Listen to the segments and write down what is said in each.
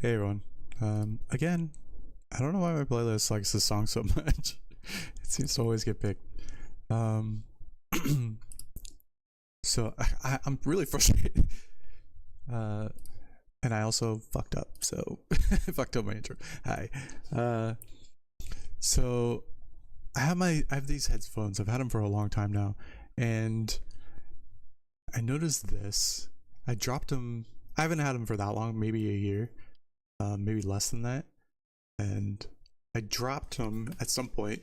Hey everyone. Again, I don't know why my playlist likes this song so much. It seems to always get picked. Um, so I'm really frustrated. And I also fucked up. So fucked up my intro. Hi. So I have these headphones. I've had them for a long time now, and I noticed this. I dropped them. I haven't had them for that long, maybe a year. Maybe less than that, and I dropped them at some point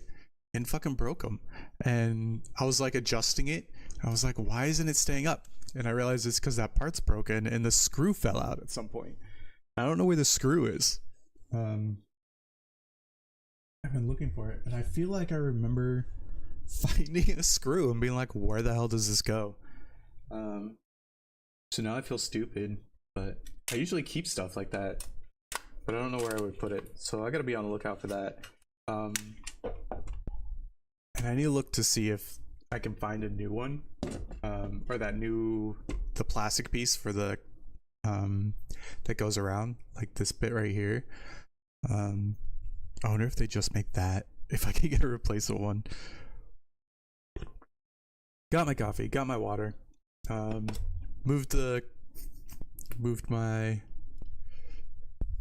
and fucking broke them, and I was like adjusting it. I was like, why isn't it staying up? And I realized it's because that part's broken and the screw fell out at some point. I don't know where the screw is. I've been looking for it, and I feel like I remember finding a screw and being like, where the hell does this go? So now I feel stupid, but I usually keep stuff like that, but I don't know where I would put it, so I gotta be on the lookout for that. And I need to look to see if I can find a new one, or the plastic piece for the that goes around, like this bit right here. I wonder if they just make that, if I can get a replacement one. Got my coffee, got my water, moved my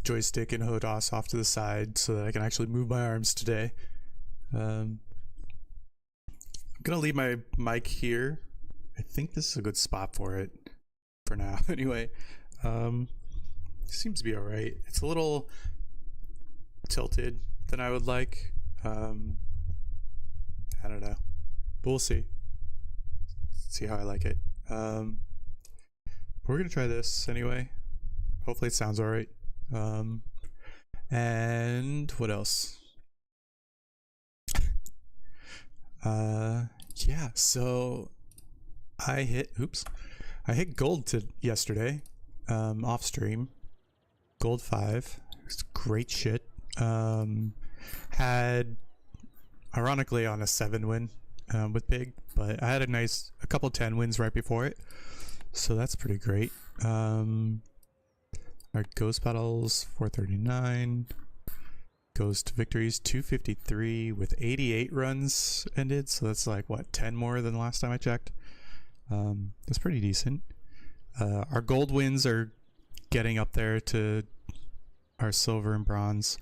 joystick and HOTAS off to the side so that I can actually move my arms today. I'm gonna leave my mic here. I think this is a good spot for it for now. Anyway, seems to be all right. It's a little tilted than I would like. I don't know, but we'll see. See how I like it. We're gonna try this anyway. Hopefully it sounds all right. And what else? Yeah, so I hit gold yesterday, off stream. Gold 5. It's great shit. Had ironically on a 7 win with Pig, but I had a couple 10 wins right before it, so that's pretty great. Our ghost battles 439, ghost victories 253 with 88 runs ended, so that's like what, 10 more than last time I checked. That's pretty decent. Our gold wins are getting up there to our silver and bronze.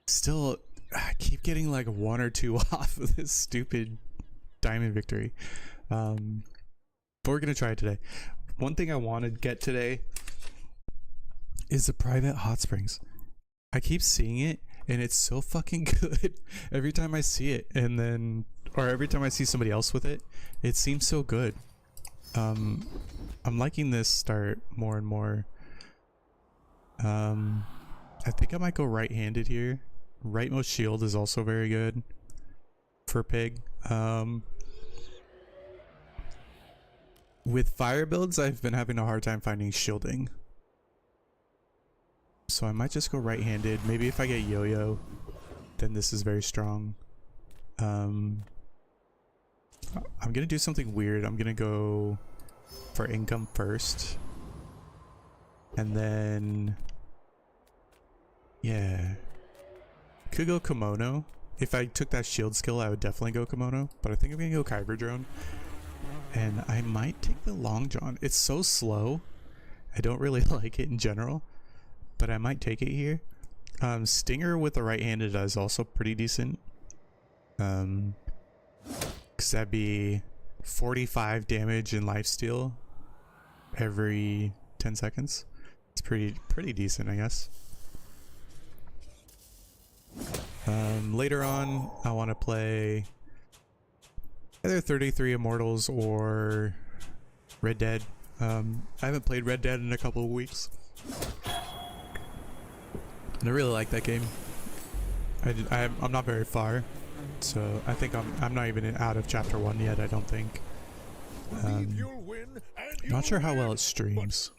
Still, I keep getting like 1 or 2 off of this stupid diamond victory. But we're gonna try it today. One thing I want to get today is the private hot springs. I keep seeing it and it's so fucking good every time I see it, and then every time I see somebody else with it, it seems so good. I'm liking this start more and more. I think I might go right-handed here. Rightmost shield is also very good for Pig. With fire builds, I've been having a hard time finding shielding, so I might just go right-handed. Maybe if I get yo-yo, then this is very strong. I'm gonna do something weird. I'm gonna go for income first, and then yeah, could go kimono. If I took that shield skill, I would definitely go kimono, but I think I'm gonna go Kyber drone, and I might take the long john. It's so slow, I don't really like it in general, but I might take it here. Stinger with the right-handed is also pretty decent, because that'd be 45 damage and lifesteal every 10 seconds. It's pretty decent, I guess. Later on, I want to play either 33 Immortals or Red Dead. I haven't played Red Dead in a couple of weeks, and I really like that game. I'm not very far, so I think I'm not even out of chapter 1 yet, I don't think. Not sure how well it streams,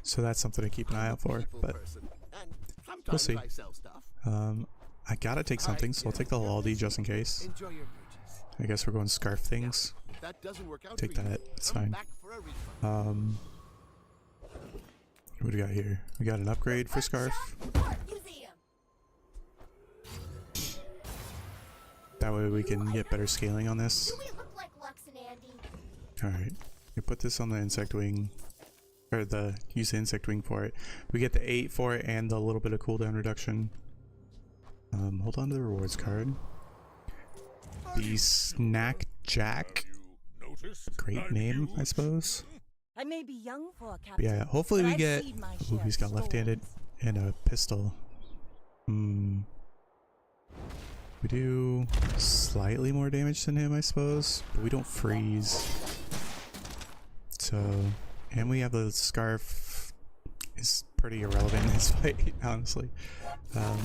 so that's something to keep an eye out for, but we'll see. I gotta take something, so I'll take the Laldi just in case. I guess we're going scarf things. Take that, it's fine. What do we got here? We got an upgrade for Scarf. That way we can get better scaling on this. Alright. We put this on the insect wing. Or use the insect wing for it. We get the 8 for it and the little bit of cooldown reduction. Hold on to the rewards card. The Snack Jack. Great name, I suppose. I may be young for a captain, yeah, hopefully we get. Ooh, he's got left-handed and a pistol. We do slightly more damage than him, I suppose, but we don't freeze. So, and we have the Scarf. Is pretty irrelevant in this fight, honestly. I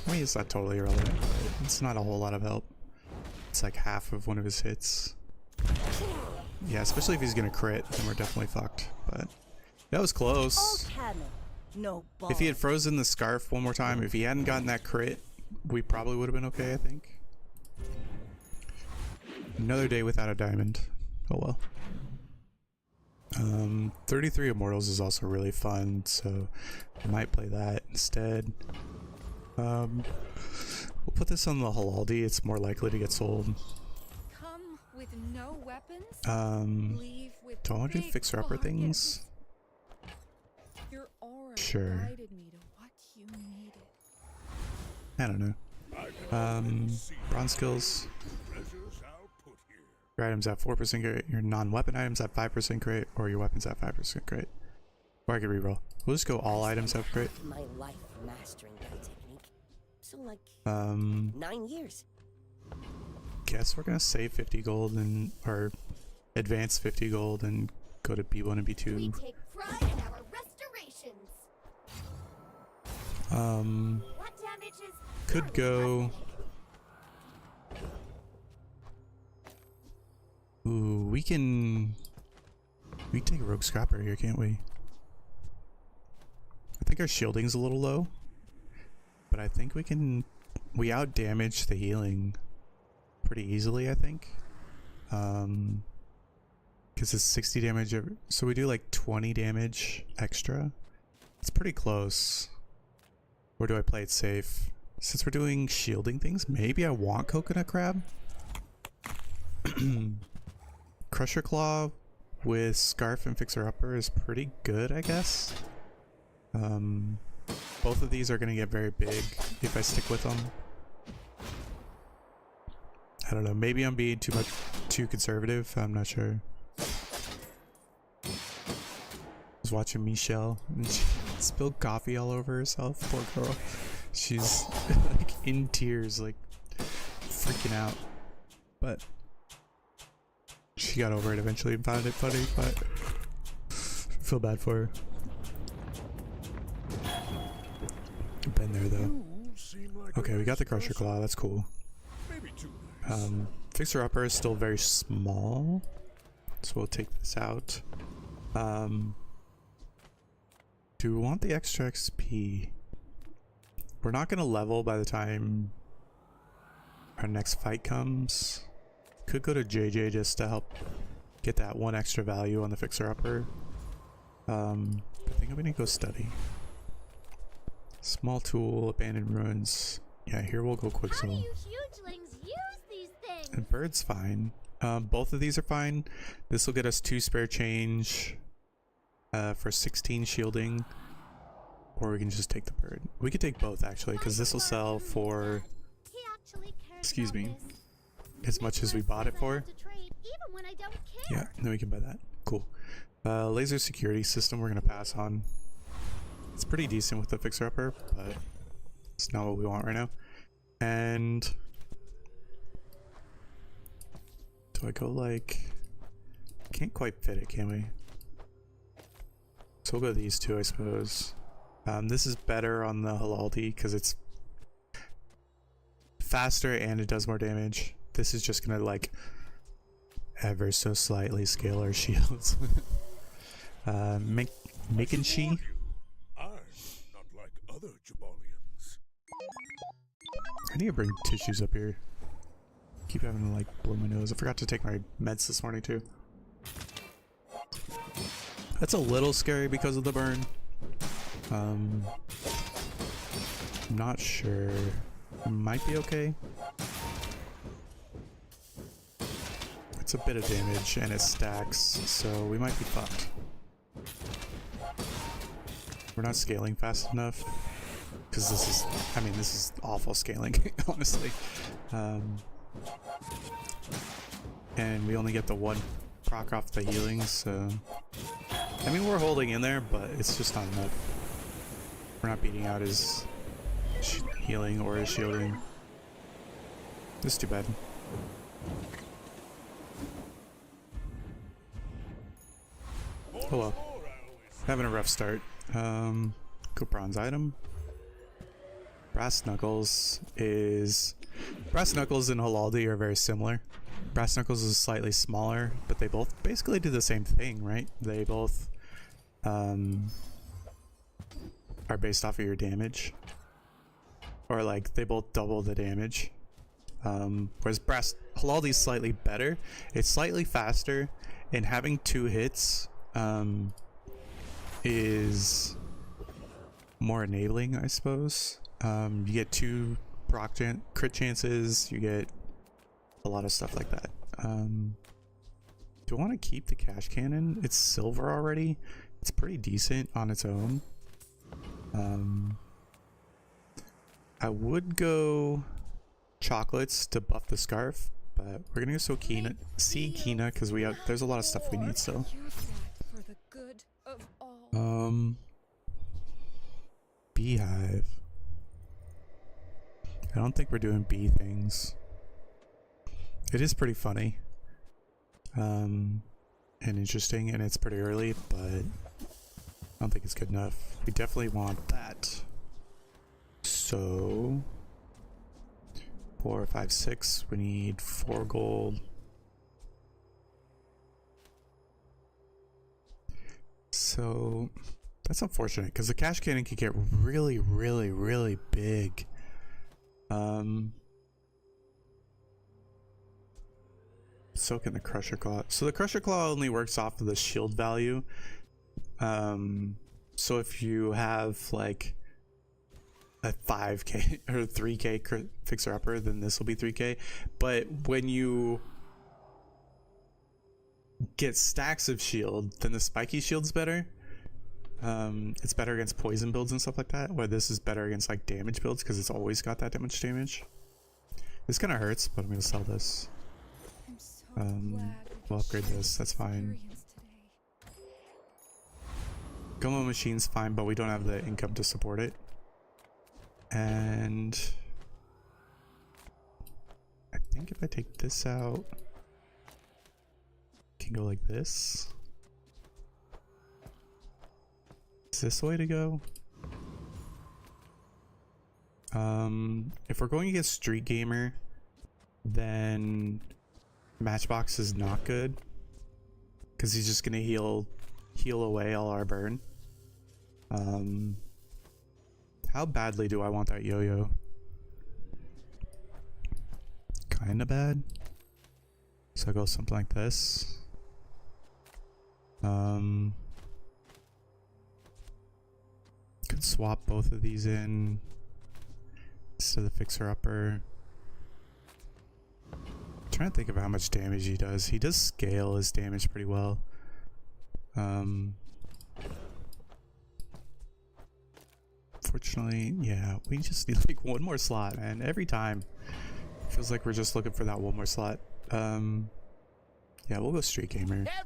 mean, it's not totally irrelevant, but it's not a whole lot of help. It's like half of one of his hits. Yeah, especially if he's gonna crit, then we're definitely fucked. But that was close. If he had frozen the Scarf one more time, if he hadn't gotten that crit, we probably would have been okay, I think. Another day without a diamond. Oh well. 33 Immortals is also really fun, so I might play that instead. We'll put this on the Halaldi, it's more likely to get sold. Come with no weapons, leave with do I want to do fixer-upper things? Your aura sure. guided me to what you needed. I don't know. Bronze skills. Your items at 4% crit, your non-weapon items at 5% crit, or your weapons at 5% crit. Or I could reroll. We'll just go all items at crit. My life mastering that technique. So like 9 years. Guess we're gonna save 50 gold and or advance 50 gold and go to B1 and B2. We take pride in our restorations. What damage is could go. Ooh, we can take a rogue scrapper here, can't we? I think our shielding's a little low, but I think we out damage the healing pretty easily, I think. Because it's 60 damage so we do like 20 damage extra. It's pretty close. Or do I play it safe? Since we're doing shielding things, maybe I want Coconut Crab. Crusher Claw with Scarf and Fixer Upper is pretty good, I guess. Both of these are going to get very big if I stick with them. I don't know, maybe I'm being too conservative, I'm not sure. I was watching Michelle and she spilled coffee all over herself, poor girl. She's like in tears, like freaking out. But she got over it eventually and found it funny, but I feel bad for her. Been there though. Okay, we got the Crusher Claw, that's cool. Fixer Upper is still very small, so we'll take this out. Do we want the extra XP? We're not gonna level by the time our next fight comes. Could go to JJ just to help get that one extra value on the Fixer Upper. I think I'm gonna go study. Small tool, abandoned ruins. Yeah, here we'll go Quicksilver. How do you hugelings use these things? And bird's fine. Both of these are fine. This will get us 2 spare change for 16 shielding. Or we can just take the bird. We could take both actually, because this will sell for, excuse me, as much as we bought it for. Yeah, then we can buy that. Cool. Laser security system we're gonna pass on. It's pretty decent with the Fixer Upper, but it's not what we want right now. And do I go like, can't quite fit it, can we? So we'll go these two, I suppose. This is better on the Halaldi because it's faster and it does more damage. This is just gonna like ever so slightly scale our shields. Making she. I need to bring tissues up here. Keep having to like blow my nose. I forgot to take my meds this morning too. That's a little scary because of the burn. I'm not sure. It might be okay. It's a bit of damage and it stacks, so we might be fucked. We're not scaling fast enough because this is, I mean, this is awful scaling, honestly. And we only get the one proc off the healing, so I mean, we're holding in there, but it's just not enough. We're not beating out his healing or his shielding. It's too bad. Oh well. Having a rough start. Go bronze item. Brass Knuckles and Halaldi are very similar. Brass Knuckles is slightly smaller, but they both basically do the same thing, right? They both are based off of your damage. Or like, they both double the damage. Whereas Halaldi is slightly better. It's slightly faster, and having 2 hits is more enabling, I suppose. You get 2 crit chances, you get a lot of stuff like that. Do I want to keep the cash cannon? It's silver already. It's pretty decent on its own. I would go chocolates to buff the scarf, but we're gonna go Kina because there's a lot of stuff we need still. For the good of all. Beehive. I don't think we're doing bee things. It is pretty funny. And interesting, and it's pretty early, but I don't think it's good enough. We definitely want that. So 4, 5, 6. We need 4 gold. So that's unfortunate because the cash cannon can get really, really, really big. So can the Crusher Claw. So the Crusher Claw only works off of the shield value. So if you have like a 5k or 3k fixer upper, then this will be 3k. But when you get stacks of shield, then the spiky shield's better. It's better against poison builds and stuff like that, where this is better against like damage builds because it's always got that much damage. This kind of hurts, but I'm gonna sell this. I'm so glad We'll upgrade this, that's fine. Gomo machine's fine, but we don't have the income to support it. And I think if I take this out, I can go like this. Is this the way to go? If we're going against Street Gamer, then Matchbox is not good because he's just gonna heal away all our burn. How badly do I want that yo-yo? Kinda bad. So I go something like this. Could swap both of these in instead of the fixer upper. Trying to think of how much damage he does. He does scale his damage pretty well. Fortunately, yeah, we just need like one more slot, man. Every time feels like we're just looking for that one more slot. Yeah, we'll go Street Gamer. I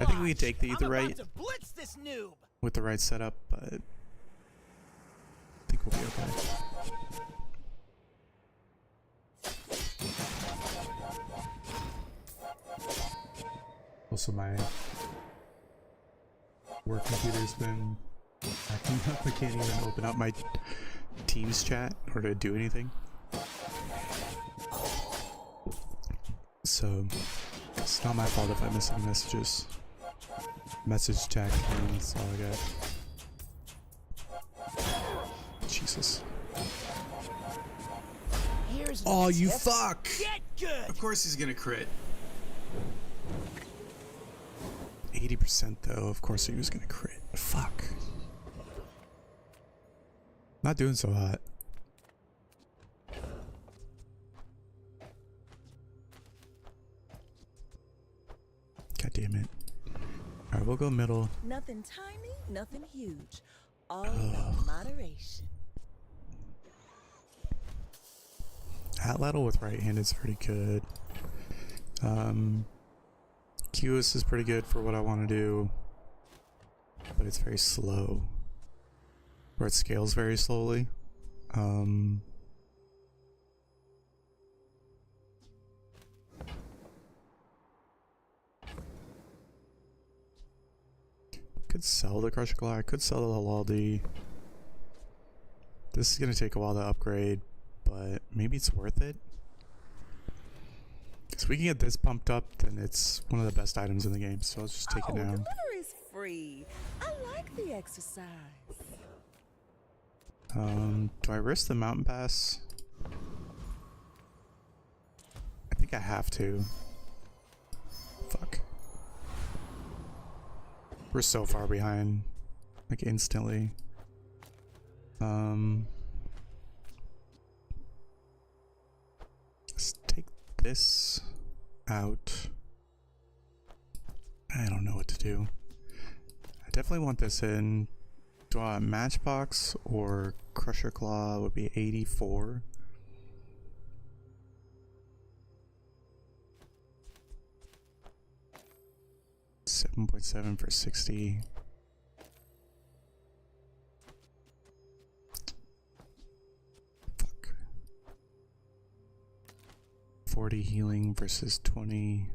think we can take the with the right setup, but I think we'll be okay. Also, my work computer's been acting up. I can't even open up my Teams chat or to do anything. So it's not my fault if I miss any messages. Message tag, that's all I got. Jesus. Oh, you fuck! Of course he's gonna crit. 80% though. Of course he was gonna crit. Fuck. Not doing so hot. God damn it. Alright, we'll go middle. Nothing tiny, nothing huge. All in moderation. Atlatl with right-handed is pretty good. QS is pretty good for what I want to do, but it's very slow, or it scales very slowly. Could sell the Crusher Claw, I could sell the Halaldi. This is going to take a while to upgrade, but maybe it's worth it. If we can get this pumped up, then it's one of the best items in the game, so let's just take it now. Delivery's free. I like the exercise. Do I risk the mountain pass? I think I have to. Fuck. We're so far behind. Like instantly. Let's take this out. I don't know what to do. I definitely want this in. Do I want Matchbox or Crusher Claw would be 84. $7.7 for 60. Fuck. 40 healing versus 20.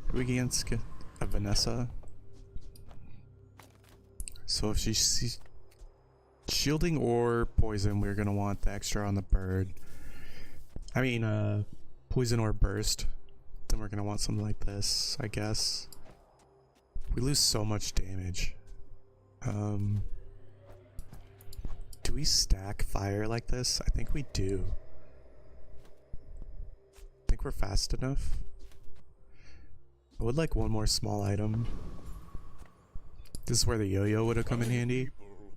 Are we against a Vanessa? So if she's shielding or poison, we're gonna want the extra on the bird. I mean, poison or burst. Then we're gonna want something like this, I guess. We lose so much damage. Do we stack fire like this? I think we do. I think we're fast enough. I would like one more small item. This is where the yo-yo would have come in handy.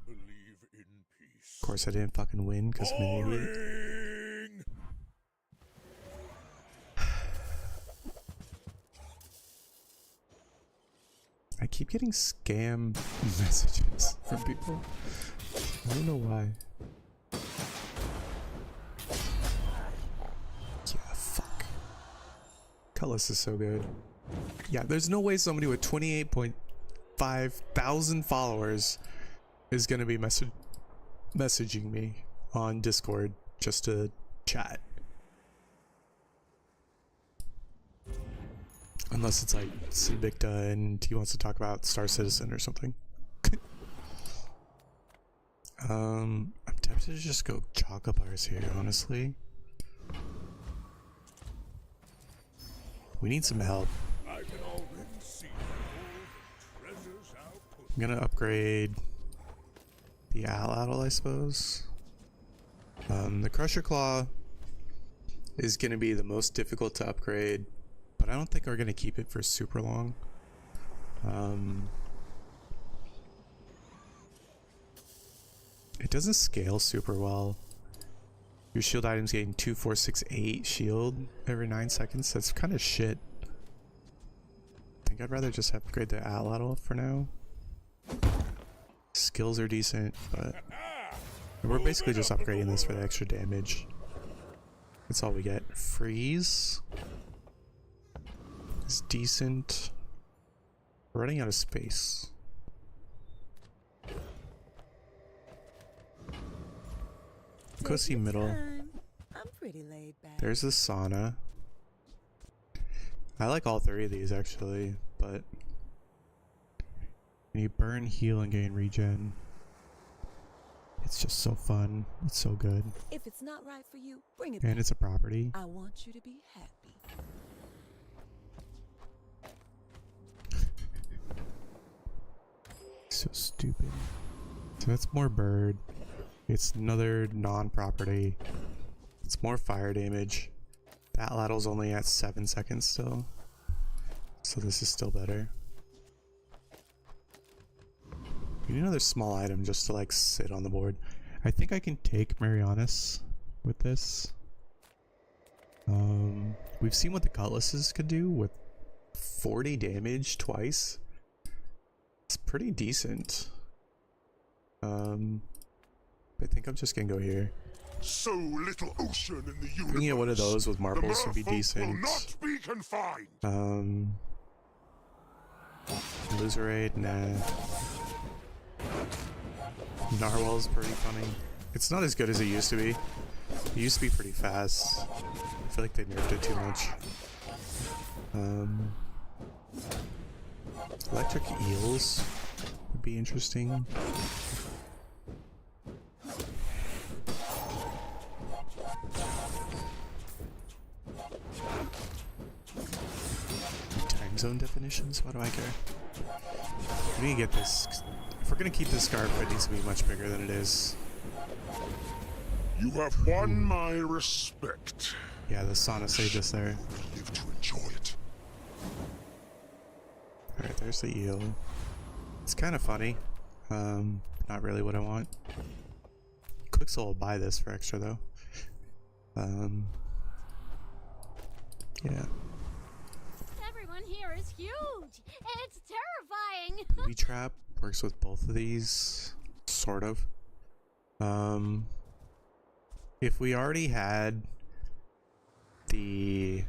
Of course I didn't fucking win because I'm an idiot. I keep getting scam messages from people. I don't know why. Yeah, fuck. Cullis is so good. Yeah, there's no way somebody with 28,500 followers is gonna be messaging me on Discord just to chat. Unless it's like Sinvicta and he wants to talk about StarCitizen or something. I'm tempted to just go chocolate bars here, honestly. We need some help. I'm gonna upgrade the Atlatl, I suppose. The Crusher Claw is gonna be the most difficult to upgrade, but I don't think we're gonna keep it for super long. It doesn't scale super well. Your shield item's getting 2, 4, 6, 8 shield every 9 seconds. That's kind of shit. I think I'd rather just upgrade the Atlatl for now. Skills are decent, but we're basically just upgrading this for the extra damage. That's all we get. Freeze is decent. We're running out of space. Go see middle. I'm pretty laid back. There's the sauna. I like all three of these actually, but you burn, heal, and gain regen. It's just so fun. It's so good. If it's not right for you, bring it And back. it's a property. I want you to be happy. So stupid. So that's more bird. It's another non-property. It's more fire damage. That ladle's only at 7 seconds still. So this is still better. need another small item just to like sit on the board. I think I can take Marianas with this. We've seen what the cutlasses could do with 40 damage twice. It's pretty decent. I think I'm just gonna go here. So little ocean in the universe. We can get one of those with marbles would be The merfolk decent. will not be confined. Loserade, nah. Narwhal's pretty funny. It's not as good as it used to be. It used to be pretty fast. I feel like they nerfed it too much. Electric eels would be interesting. Time zone definitions? Why do I care? We need to get this. If we're gonna keep this scarf, it needs to be much bigger than it is. You have won my respect. Yeah, the sauna saved us there. Live to enjoy it. Alright, there's the eel. It's kind of funny. Not really what I want. Quicksoul will buy this for extra though. Yeah. Everyone here is huge. It's terrifying. Booby trap works with both of these, sort of. If we already had the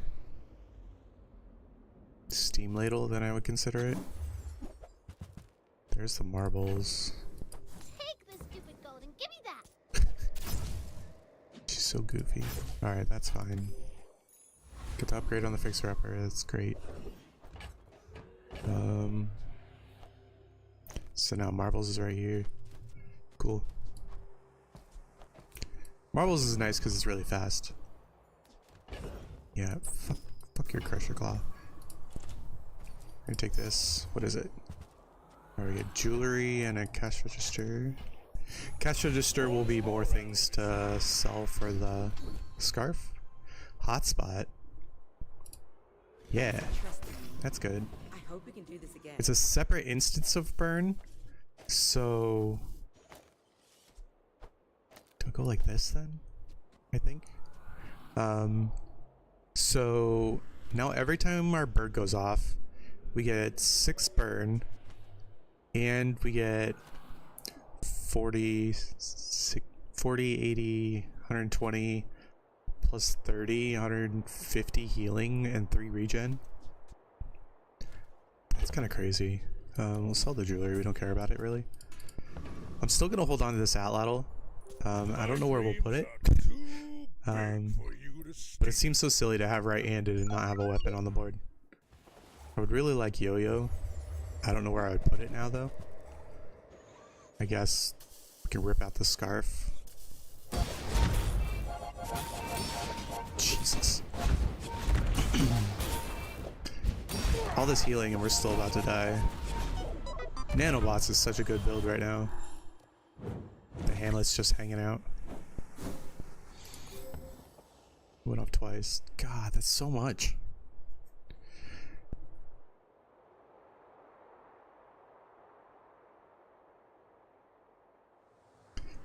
steam ladle, then I would consider it. There's the marbles. Take this stupid gold and give me that. She's so goofy. Alright, that's fine. Get the upgrade on the fixer upper, that's great. So now marbles is right here. Cool. Marbles is nice because it's really fast. Yeah, fuck your Crusher Claw. I'm gonna take this. What is it? Alright, we get jewelry and a cash register. Cash register will be more things to sell for the scarf. Hotspot. Yeah, that's good. I hope we can do this again. It's a separate instance of burn. So do I go like this then? I think. So now every time our bird goes off, we get 6 burn and we get 40, 80, 120 plus 30, 150 healing and 3 regen. That's kind of crazy. We'll sell the jewelry. We don't care about it really. I'm still gonna hold on to this atlatl. I don't know where we'll put it. But it seems so silly to have right-handed and not have a weapon on the board. I would really like yo-yo. I don't know where I would put it now though. I guess we can rip out the scarf. Jesus. All this healing and we're still about to die. Nanobots is such a good build right now. The Hamlet's just hanging out. Went off twice. God, that's so much.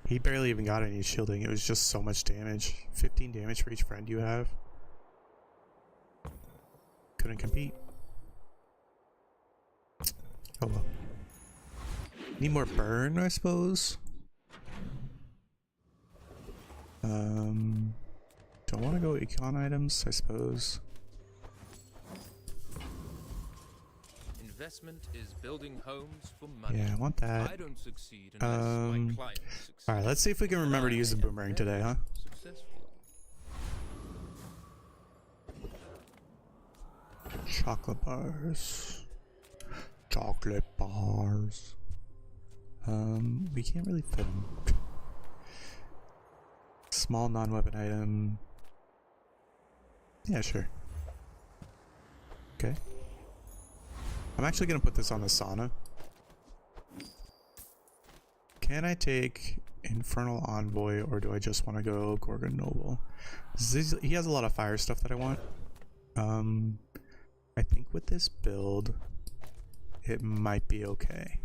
He barely even got any shielding. It was just so much damage. 15 damage for each friend you have. Couldn't compete. Oh well. Need more burn, I suppose. Don't want to go econ items, I suppose. Investment is building homes for money. Yeah, I want that. I don't succeed unless my clients succeed. Alright, let's see if we can remember to use the boomerang today, huh? Successful. Chocolate bars. Chocolate bars. We can't really fit them. Small non-weapon item. Yeah, sure. Okay. I'm actually gonna put this on the sauna. Can I take Infernal Envoy or do I just want to go Gorgon Noble? He has a lot of fire stuff that I want. I think with this build, it might be okay.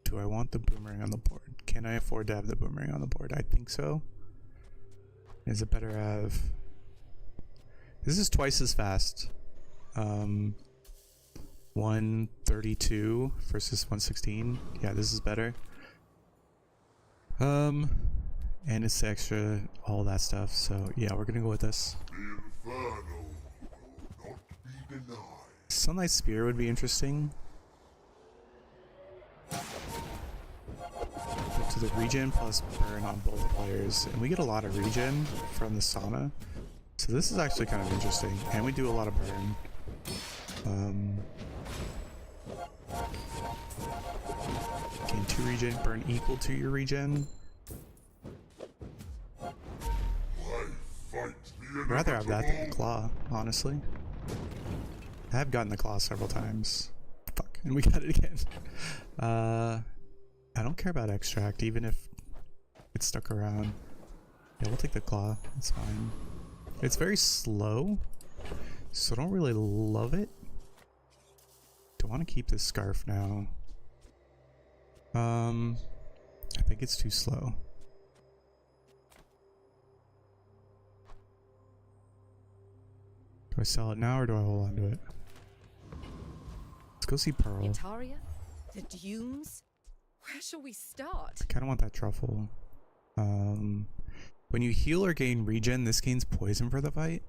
Do I want the boomerang on the board? Can I afford to have the boomerang on the board? I think so. Is it better to have... This is twice as fast. 132 versus 116. Yeah, this is better. And it's extra, all that stuff. So yeah, we're gonna go with this. The Inferno will not be denied. Sunlight Spear would be interesting. But to the regen plus burn on both players, and we get a lot of regen from the sauna. So this is actually kind of interesting, and we do a lot of burn. Gain 2 regen, burn equal to your regen. I'd rather have that than the claw, honestly. I have gotten the claw several times. Fuck, and we got it again. I don't care about extract, even if it's stuck around. Yeah, we'll take the claw. It's fine. It's very slow, so I don't really love it. Do I want to keep this scarf now? I think it's too slow. Do I sell it now or do I hold on to it? Let's go see Pearl. Itaria? The Dunes? Where shall we start? I kind of want that truffle. When you heal or gain regen, this gains poison for the fight.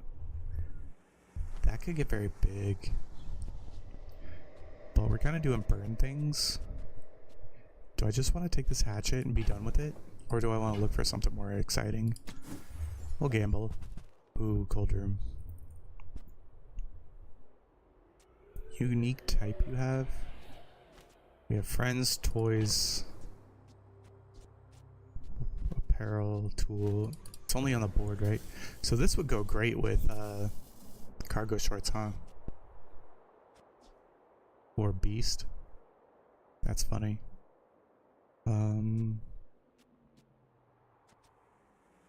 That could get very big. But we're kind of doing burn things. Do I just want to take this hatchet and be done with it? Or do I want to look for something more exciting? We'll gamble. Ooh, cold room. Unique type you have? We have friends, toys, apparel, tool. It's only on the board, right? So this would go great with cargo shorts, huh? Or beast. That's funny.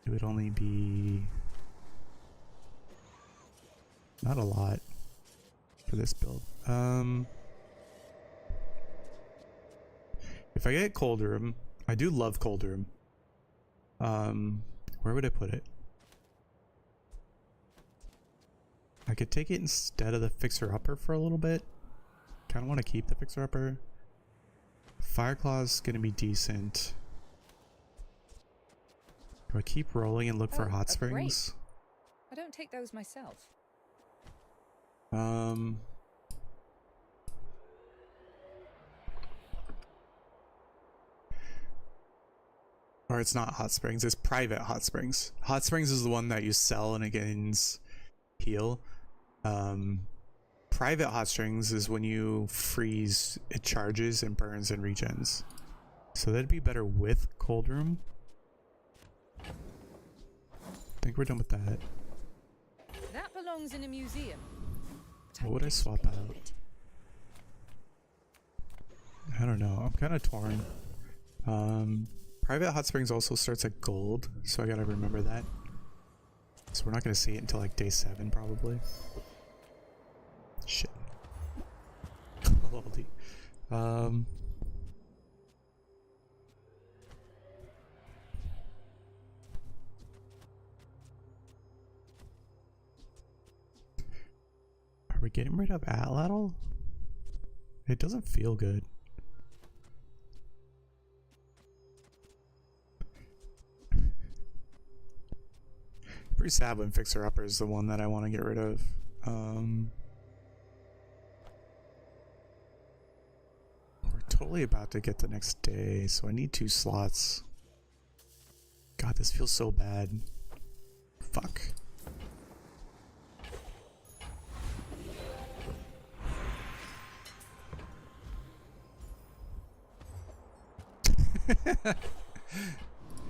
It would only be not a lot for this build. If I get cold room, I do love cold room. Where would I put it? I could take it instead of the fixer-upper for a little bit. Kind of want to keep the fixer-upper. Fireclaw's gonna be decent. Do I keep rolling and look for hot springs? I don't take those myself. Or it's not hot springs, it's private hot springs. Hot springs is the one that you sell and it gains heal. Private hot springs is when you freeze, it charges and burns and regens. So that'd be better with cold room. I think we're done with that. That belongs in a museum. What would I swap out? I don't know. I'm kind of torn. Private hot springs also starts at gold, so I gotta remember that. So we're not gonna see it until like day 7 probably. Shit. Loldy. Are we getting rid of Atlatl? It doesn't feel good. Pretty sad when Fixer Upper is the one that I want to get rid of. We're totally about to get the next day, so I need 2 slots. God, this feels so bad. Fuck.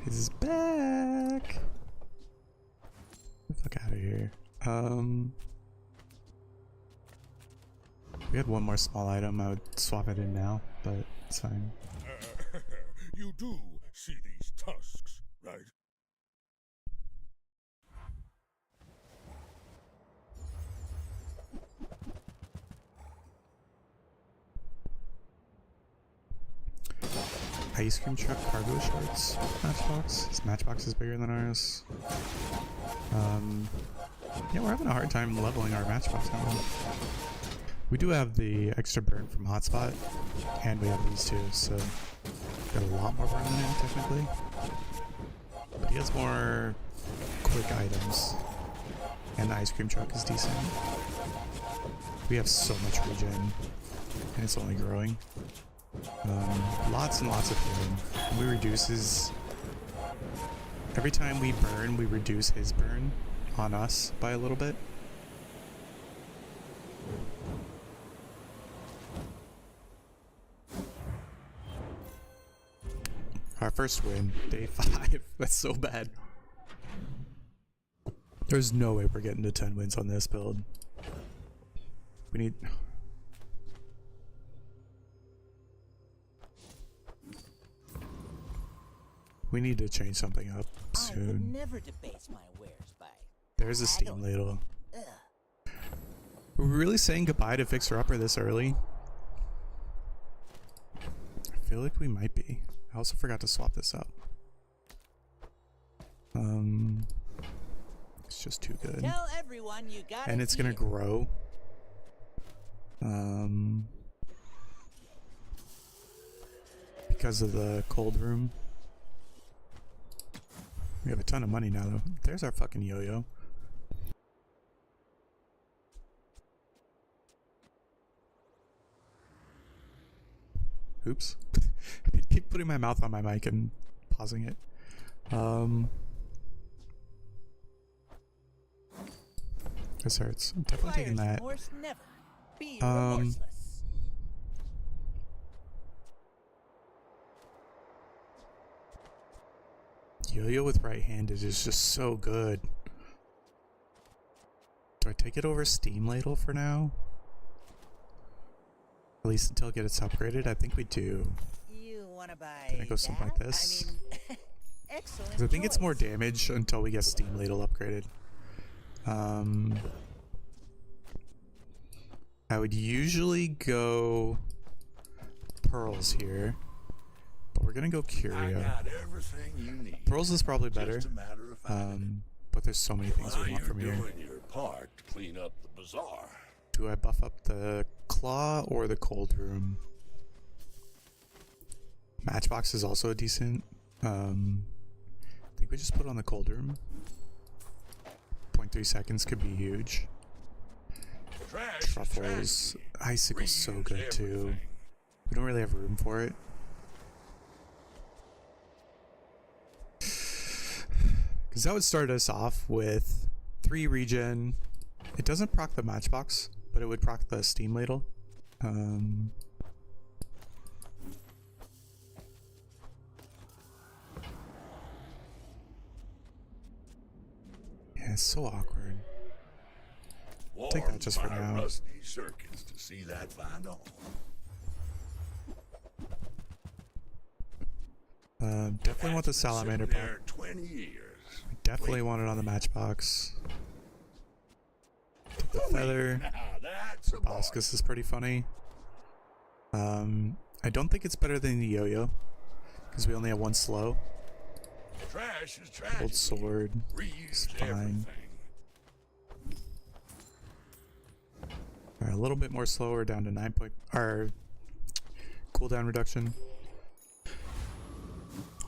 He's back. Get the fuck out of here. We had one more small item. I would swap it in now, but it's fine. You do see these tusks, right? ice cream truck cargo shorts matchbox. This matchbox is bigger than ours. Yeah, we're having a hard time leveling our matchbox now. We do have the extra burn from hotspot, and we have these two, so got a lot more burn than him technically. But he has more quick items, and the ice cream truck is decent. We have so much regen, and it's only growing. Lots and lots of healing. And we reduce his... Every time we burn, we reduce his burn on us by a little bit. Our first win, day 5. That's so bad. There's no way we're getting to 10 wins on this build. We need... We need to change something up I would soon. never debase my wares by. There's a steam ladle. We're really saying goodbye to Fixer Upper this early? I feel like we might be. I also forgot to swap this up. It's just too good. Tell everyone you got And it's gonna grow. Because of the cold room. We have a ton of money now though. There's our fucking yo-yo. Oops. I keep putting my mouth on my mic and pausing it. This hurts. I'm definitely taking that. Never. Be remorseless. Yo-yo with right-handed is just so good. Do I take it over Steam Ladle for now? At least until it gets upgraded? I think we do. You wanna buy Can I go something like this? I mean, excellent. Because I think it's more choice. damage until we get Steam Ladle upgraded. I would usually go Pearls here, but we're gonna go I Curio. got everything you need. Pearls is probably better, Just a matter of finding but there's so many things While we want you're from here. doing your part to clean up the bazaar. Do I buff up the Claw or the Cold Room? Matchbox is also a decent. I think we just put on the Cold Room. 0.3 seconds could be huge. Trash is Truffles. trash. Icicle's so Reuse good too. everything. We don't really have room for it. Because that would start us off with 3 regen. It doesn't proc the matchbox, but it would proc the steam ladle. Yeah, it's so awkward. Take that just for Warm now. my rusty circuits to see that find on. Definitely want the That's been salamander sitting pop. there 20 years. Definitely want it on the matchbox. Take the feather. Now that's a bar. Boscus is pretty funny. I don't think it's better than the yo-yo because we only have 1 slow. Trash is trash. Old sword. It's Reuse fine. everything. Alright, a little bit more slower down to 9 point. Our cooldown reduction.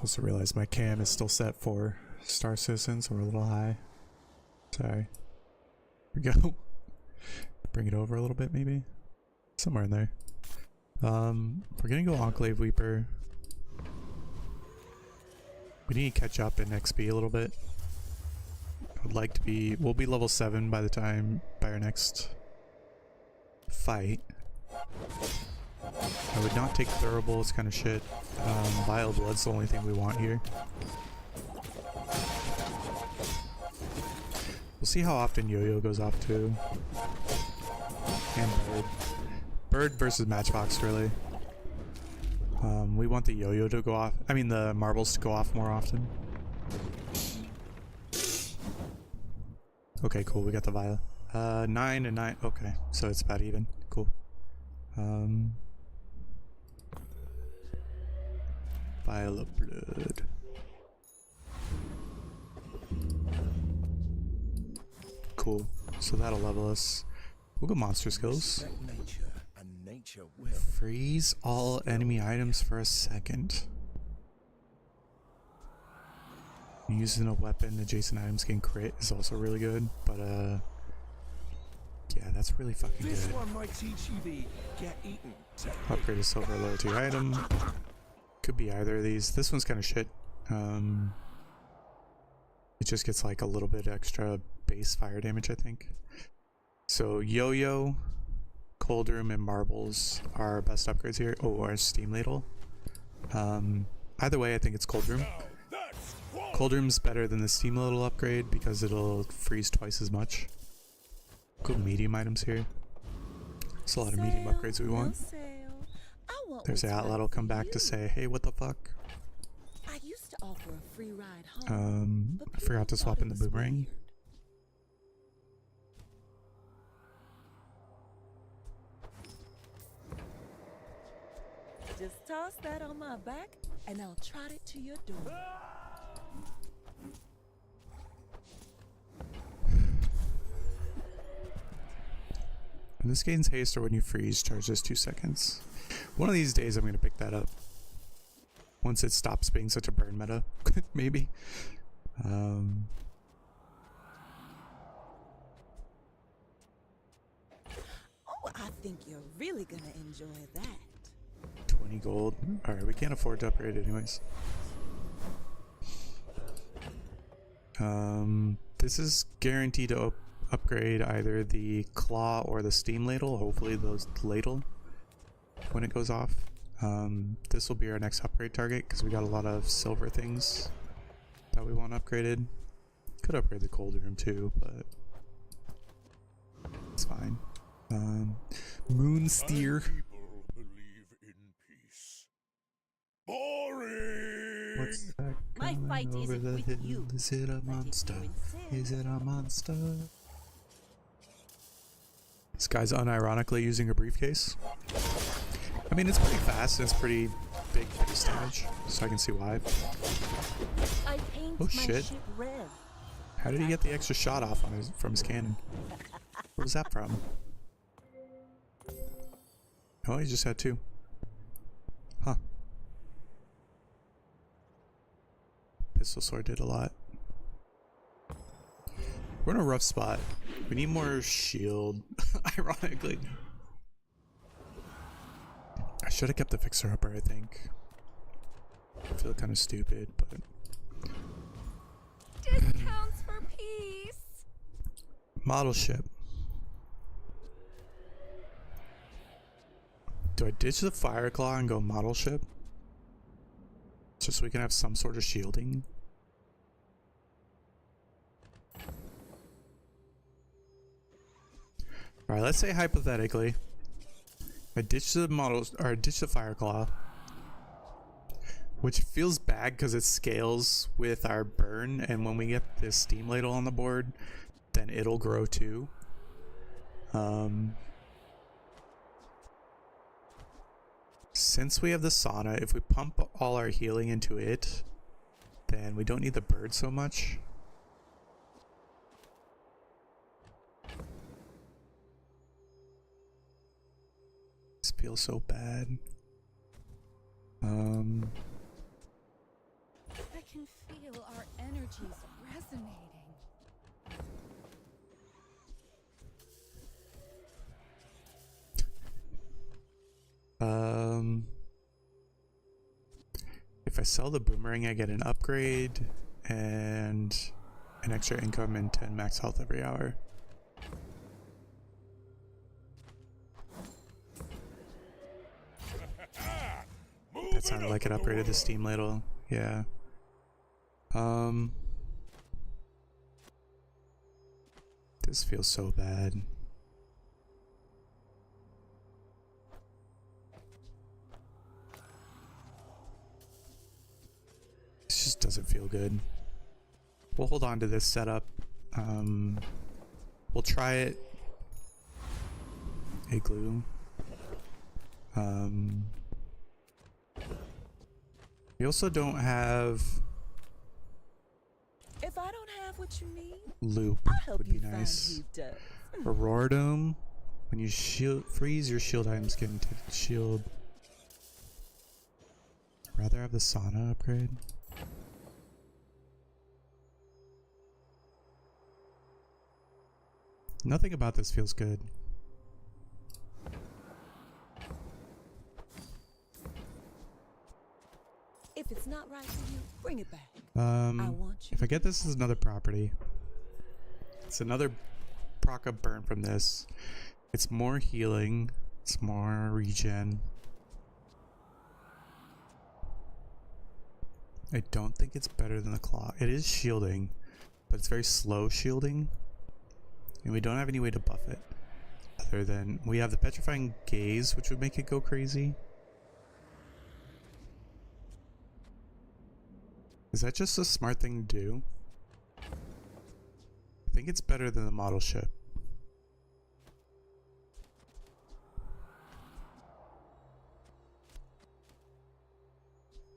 Also realized my cam is still set for StarCitizen, so we're a little high. Sorry. Here we go. Bring it over a little bit, maybe. Somewhere in there. We're gonna go Enclave Weeper. We need to catch up in XP a little bit. I would like to be... We'll be level 7 by the time... by our next fight. I would not take Thurible, it's kind of shit. Vile Blood's the only thing we want here. We'll see how often Yo-Yo goes off too. And Bird. Bird versus Matchbox, really. We want the Yo-Yo to go off. I mean, the marbles to go off more often. Okay, cool. We got the Vile. 9 and 9. Okay, so it's about even. Cool. Vial of blood. Cool. So that'll level us. We'll go monster skills. Respect nature, and nature will. Freeze all enemy items for a second. Using a weapon, adjacent items can crit is also really good, but yeah, that's really fucking This good. one might teach you the get eaten technique. Upgrade a silver lower tier item. Could be either of these. This one's kind of shit. It just gets like a little bit extra base fire damage, I think. So yo-yo, cold room, and marbles are our best upgrades here. Oh, or steam ladle. Either way, I think it's cold room. Now that's quality. Cold room's better than the steam ladle upgrade because it'll freeze twice as much. Go medium items here. There's a lot of medium Sale, upgrades we no want. sale. I want There's what's Outlet right will come for back to you. say, hey, what the fuck? I used to offer a free ride home. but I forgot to people swap thought in the it was boomerang. weird. Just toss that on my back and I'll trot it to your door. When this gains haste or when you freeze, charges 2 seconds. One of these days I'm going to pick that up. Once it stops being such a burn meta, maybe. Oh, I think you're really gonna enjoy that. 20 gold. Alright, we can't afford to upgrade anyways. This is guaranteed to upgrade either the claw or the steam ladle. Hopefully the ladle when it goes off. This will be our next upgrade target because we got a lot of silver things that we want upgraded. Could upgrade the cold room too, but it's fine. Moon steer. Some people believe in peace. Boring. What's that? My coming fight over isn't the with hill? you, Is it a if monster? you insist. Is it a monster? This guy's unironically using a briefcase. I mean, it's pretty fast and it's pretty big base damage, so I can see why. I paint Oh, my shit. ship red. How did he get the extra shot off on from his cannon? Where was that from? Oh, he just had 2. Huh. Pistol sword did a lot. We're in a rough spot. We need more shield, ironically. I should have kept the fixer upper, I think. I feel kind of stupid, but... Discounts for peace. Model ship. Do I ditch the Fireclaw and go model ship? Just so we can have some sort of shielding? Alright, let's say hypothetically I ditch the models, or I ditch the Fireclaw, which feels bad because it scales with our burn, and when we get this steam ladle on the board, then it'll grow too. Since we have the sauna, if we pump all our healing into it, then we don't need the bird so much. This feels so bad. I can feel our energies resonating. If I sell the boomerang, I get an upgrade and an extra income and 10 max health every hour. That sounded like it upgraded the steam ladle. Yeah. This feels so bad. This just doesn't feel good. We'll hold on to this setup. We'll try it. Igloo. We also don't have If I don't have what you need, loop. I'll help Would you be find nice. who does. Aurora Dome. When you freeze, your shield items get into shield. Rather have the sauna upgrade. Nothing about this feels good. If it's not right for you, bring it back. I want you if I get this as another property, it's another proc up burn from this. It's more healing. It's more regen. I don't think it's better than the claw. It is shielding, but it's very slow shielding. And we don't have any way to buff it. Other than we have the petrifying gaze, which would make it go crazy. Is that just a smart thing to do? I think it's better than the model ship.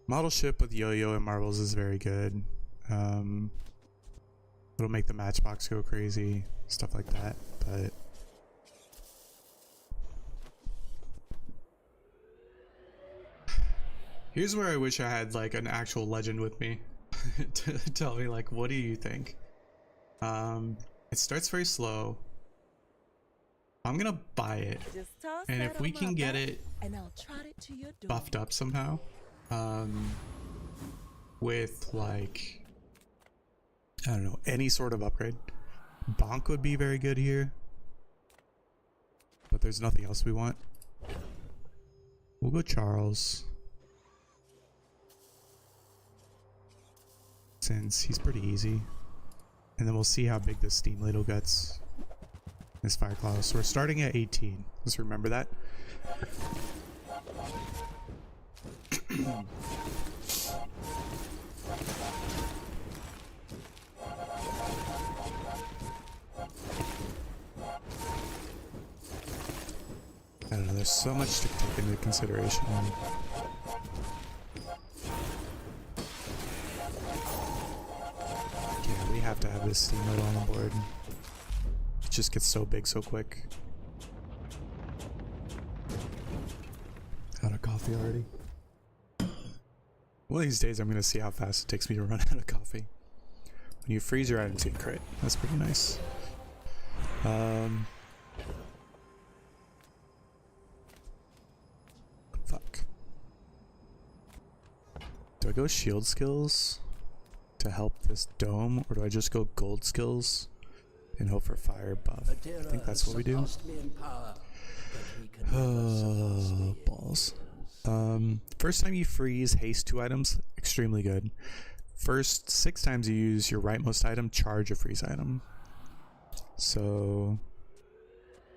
Model ship with yo-yo and marbles is very good. It'll make the matchbox go crazy, stuff like that, but here's where I wish I had like an actual legend with me to tell me like, what do you think? It starts very slow. I'm gonna buy it, Just toss and that if we on can my get back, it and I'll trot it to your door. buffed up somehow, with like, I don't know, any sort of upgrade. Bonk would be very good here, but there's nothing else we want. We'll go Charles, since he's pretty easy, and then we'll see how big this steam ladle gets. This fire cloud. So we're starting at 18. Let's remember that. I don't know, there's so much to take into consideration. Yeah, we have to have this steam ladle on the board. It just gets so big so quick. Out of coffee already. One of these days I'm gonna see how fast it takes me to run out of coffee. When you freeze your items, you get crit. That's pretty nice. Fuck. Do I go shield skills to help this dome, or do I just go gold skills and hope for fire buff? I think that's what we do. Oh, balls. First time you freeze, haste 2 items, extremely good. First 6 times you use your rightmost item, charge a freeze item. So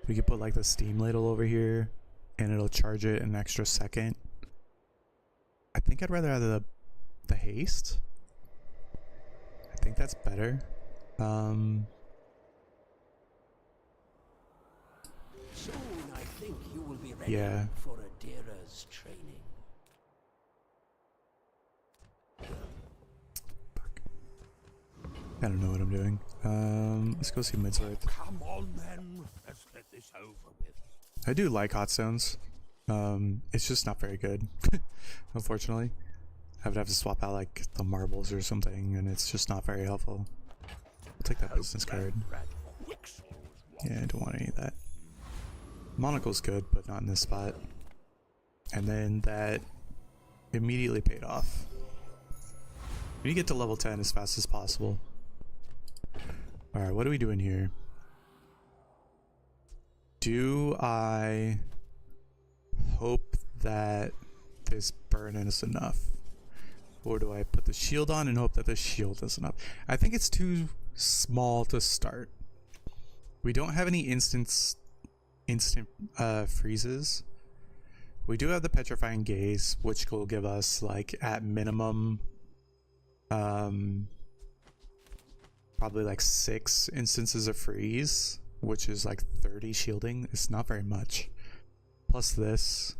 we could put like the steam ladle over here and it'll charge it an extra second. I think I'd rather have the haste. I think that's better. Soon I think you will be ready for Adira's training. Fuck. I don't know what I'm doing. Let's go see Midsworth. Come on then, let's get this over with. I do like hot stones. It's just not very good, unfortunately. I would have to swap out like the marbles or something, and it's just not very helpful. I'll take that business card. Yeah, I don't want any of that. Monocle's good, but not in this spot. And then that immediately paid off. We need to get to level 10 as fast as possible. Alright, what are we doing here? Do I hope that this burn-in is enough? Or do I put the shield on and hope that the shield is enough? I think it's too small to start. We don't have any instant freezes. We do have the petrifying gaze, which will give us like at minimum probably like 6 instances of freeze, which is like 30 shielding. It's not very much. Plus this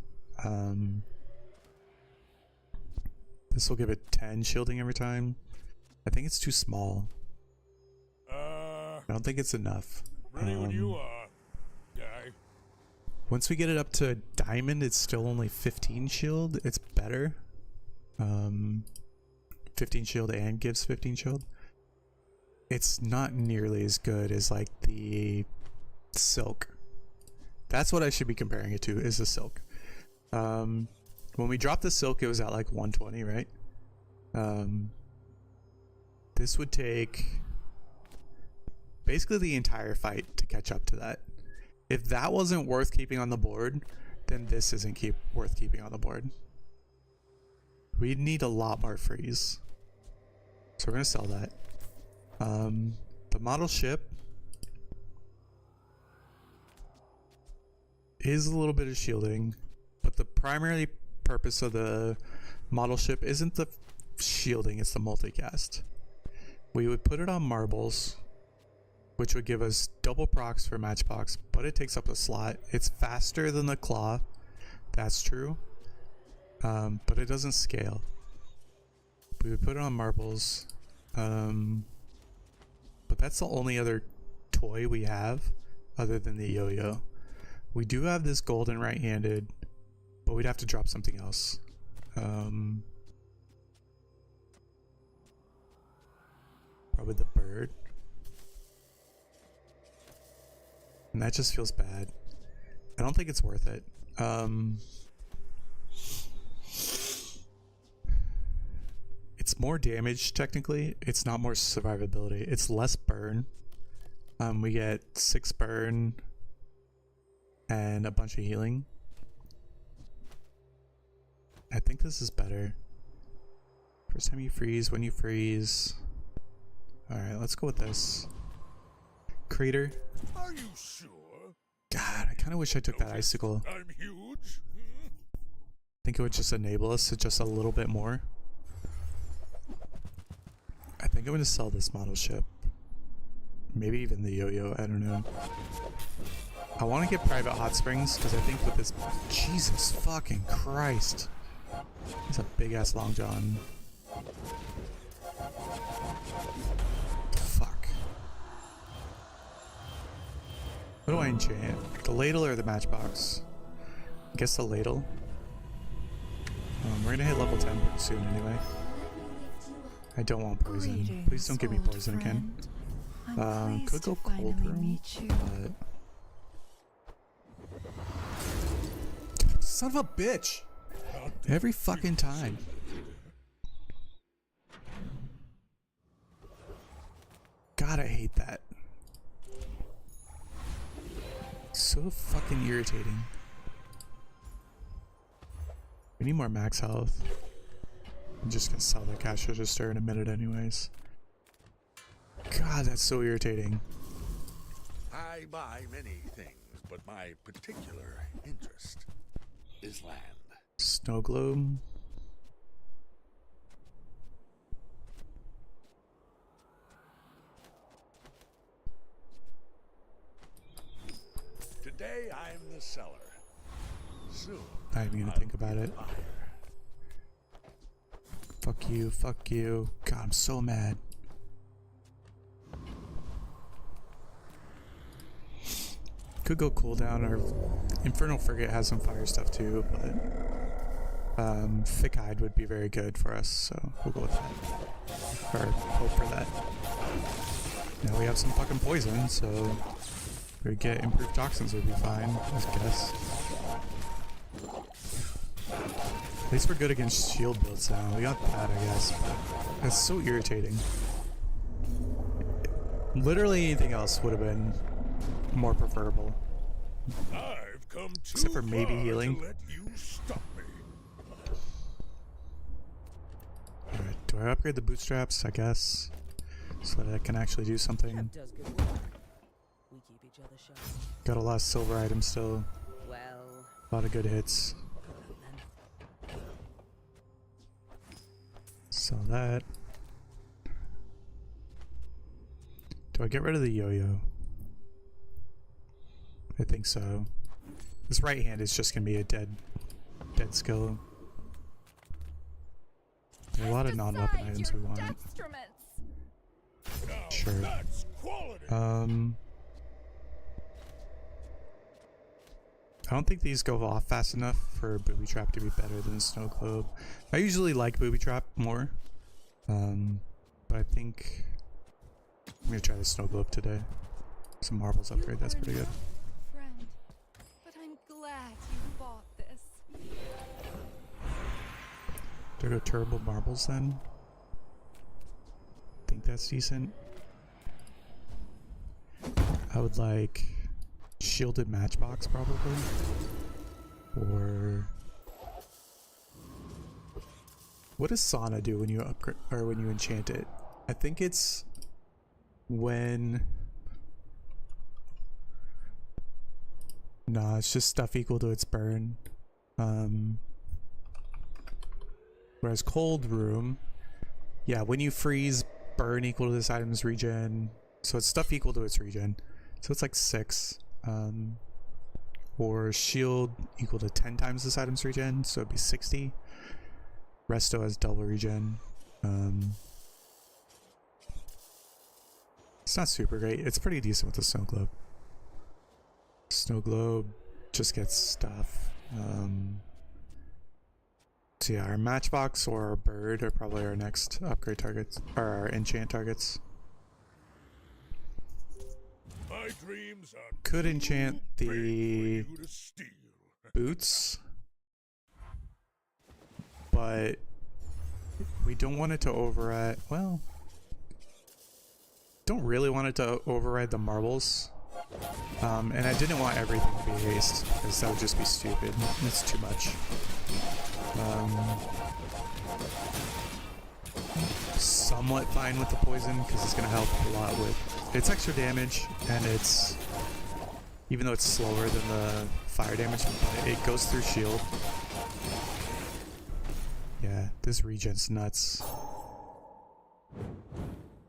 This will give it 10 shielding every time. I think it's too small. I don't think it's enough. Ready when you are, guy. Once we get it up to diamond, it's still only 15 shield. It's better. 15 shield and gives 15 shield. It's not nearly as good as like the silk. That's what I should be comparing it to, is the silk. When we dropped the silk, it was at like 120, right? This would take basically the entire fight to catch up to that. If that wasn't worth keeping on the board, then this isn't worth keeping on the board. We'd need a lot more freeze. So we're gonna sell that. The model ship is a little bit of shielding, but the primary purpose of the model ship isn't the shielding, it's the multicast. We would put it on marbles, which would give us double procs for matchbox, but it takes up a slot. It's faster than the claw, that's true, but it doesn't scale. We would put it on marbles, but that's the only other toy we have other than the yo-yo. We do have this golden right-handed, but we'd have to drop something else. Probably the bird. And that just feels bad. I don't think it's worth it. It's more damage technically. It's not more survivability. It's less burn. We get 6 burn and a bunch of healing. I think this is better. First time you freeze, when you freeze. Alright, let's go with this. Crater. Are you sure? God, I kind of wish I took that icicle. I'm huge. I think it would just enable us to just a little bit more. I think I'm going to sell this model ship. Maybe even the yo-yo, I don't know. I want to get private hot springs because I think with this... Jesus fucking Christ. It's a big ass long john. Fuck. What do I enchant? The ladle or the matchbox? I guess the ladle. We're gonna hit level 10 pretty soon anyway. I don't want poison. Please don't give me poison again. Could go cold room, but... Son of a bitch! Every fucking time. God, I hate that. So fucking irritating. We need more max health. I'm just gonna sell the cash register in a minute anyways. God, that's so irritating. I buy many things, but my particular interest is land. Snow globe. Today I'm the seller. Soon Not even gonna think about it. Fuck you, fuck you. God, I'm so mad. Could go cooldown, or Infernal Frigate has some fire stuff too, but Thick Hide would be very good for us, so we'll go with that. Or hope for that. Now we have some fucking poison, so if we get improved toxins would be fine, I guess. At least we're good against shield builds now. We got that, I guess. But that's so irritating. Literally anything else would have been more preferable. I've come too Except for maybe far healing. to let you stop me. Alright, do I upgrade the bootstraps, I guess? So that I can actually do something. That does good work. We keep each other sharp. Got a lot of silver items still. Well, A lot of good hits. then. Sell that. Do I get rid of the yo-yo? I think so. This right hand is just gonna be a dead skill. There are a lot of non-weapon items we want. Now Sure. that's quality. I don't think these go off fast enough for Booby Trap to be better than Snow Globe. I usually like Booby Trap more. But I think I'm gonna try the Snow Globe today. Some marbles upgrade, that's pretty good. Friend, but I'm glad you bought this. Do I go turbo marbles then? Think that's decent. I would like shielded matchbox probably, or what does Sauna do when you upgrade or when you enchant it? I think it's when it's just stuff equal to its burn. Whereas Cold Room, yeah, when you freeze, burn equal to this item's regen, so it's stuff equal to its regen, so it's like 6. Or shield equal to 10 times this item's regen, so it'd be 60. Resto has double regen. It's not super great. It's pretty decent with the Snow Globe. Snow Globe just gets stuff. So yeah, our Matchbox or our Bird are probably our next upgrade targets, or our enchant targets. My dreams are Could enchant too big the for you to steal. boots, but we don't want it to override. Well, don't really want it to override the marbles. And I didn't want everything to be haste because that would just be stupid. It's too much. Somewhat fine with the poison because it's going to help a lot with its extra damage, and it's, even though it's slower than the fire damage, but it goes through shield. Yeah, this regen's nuts.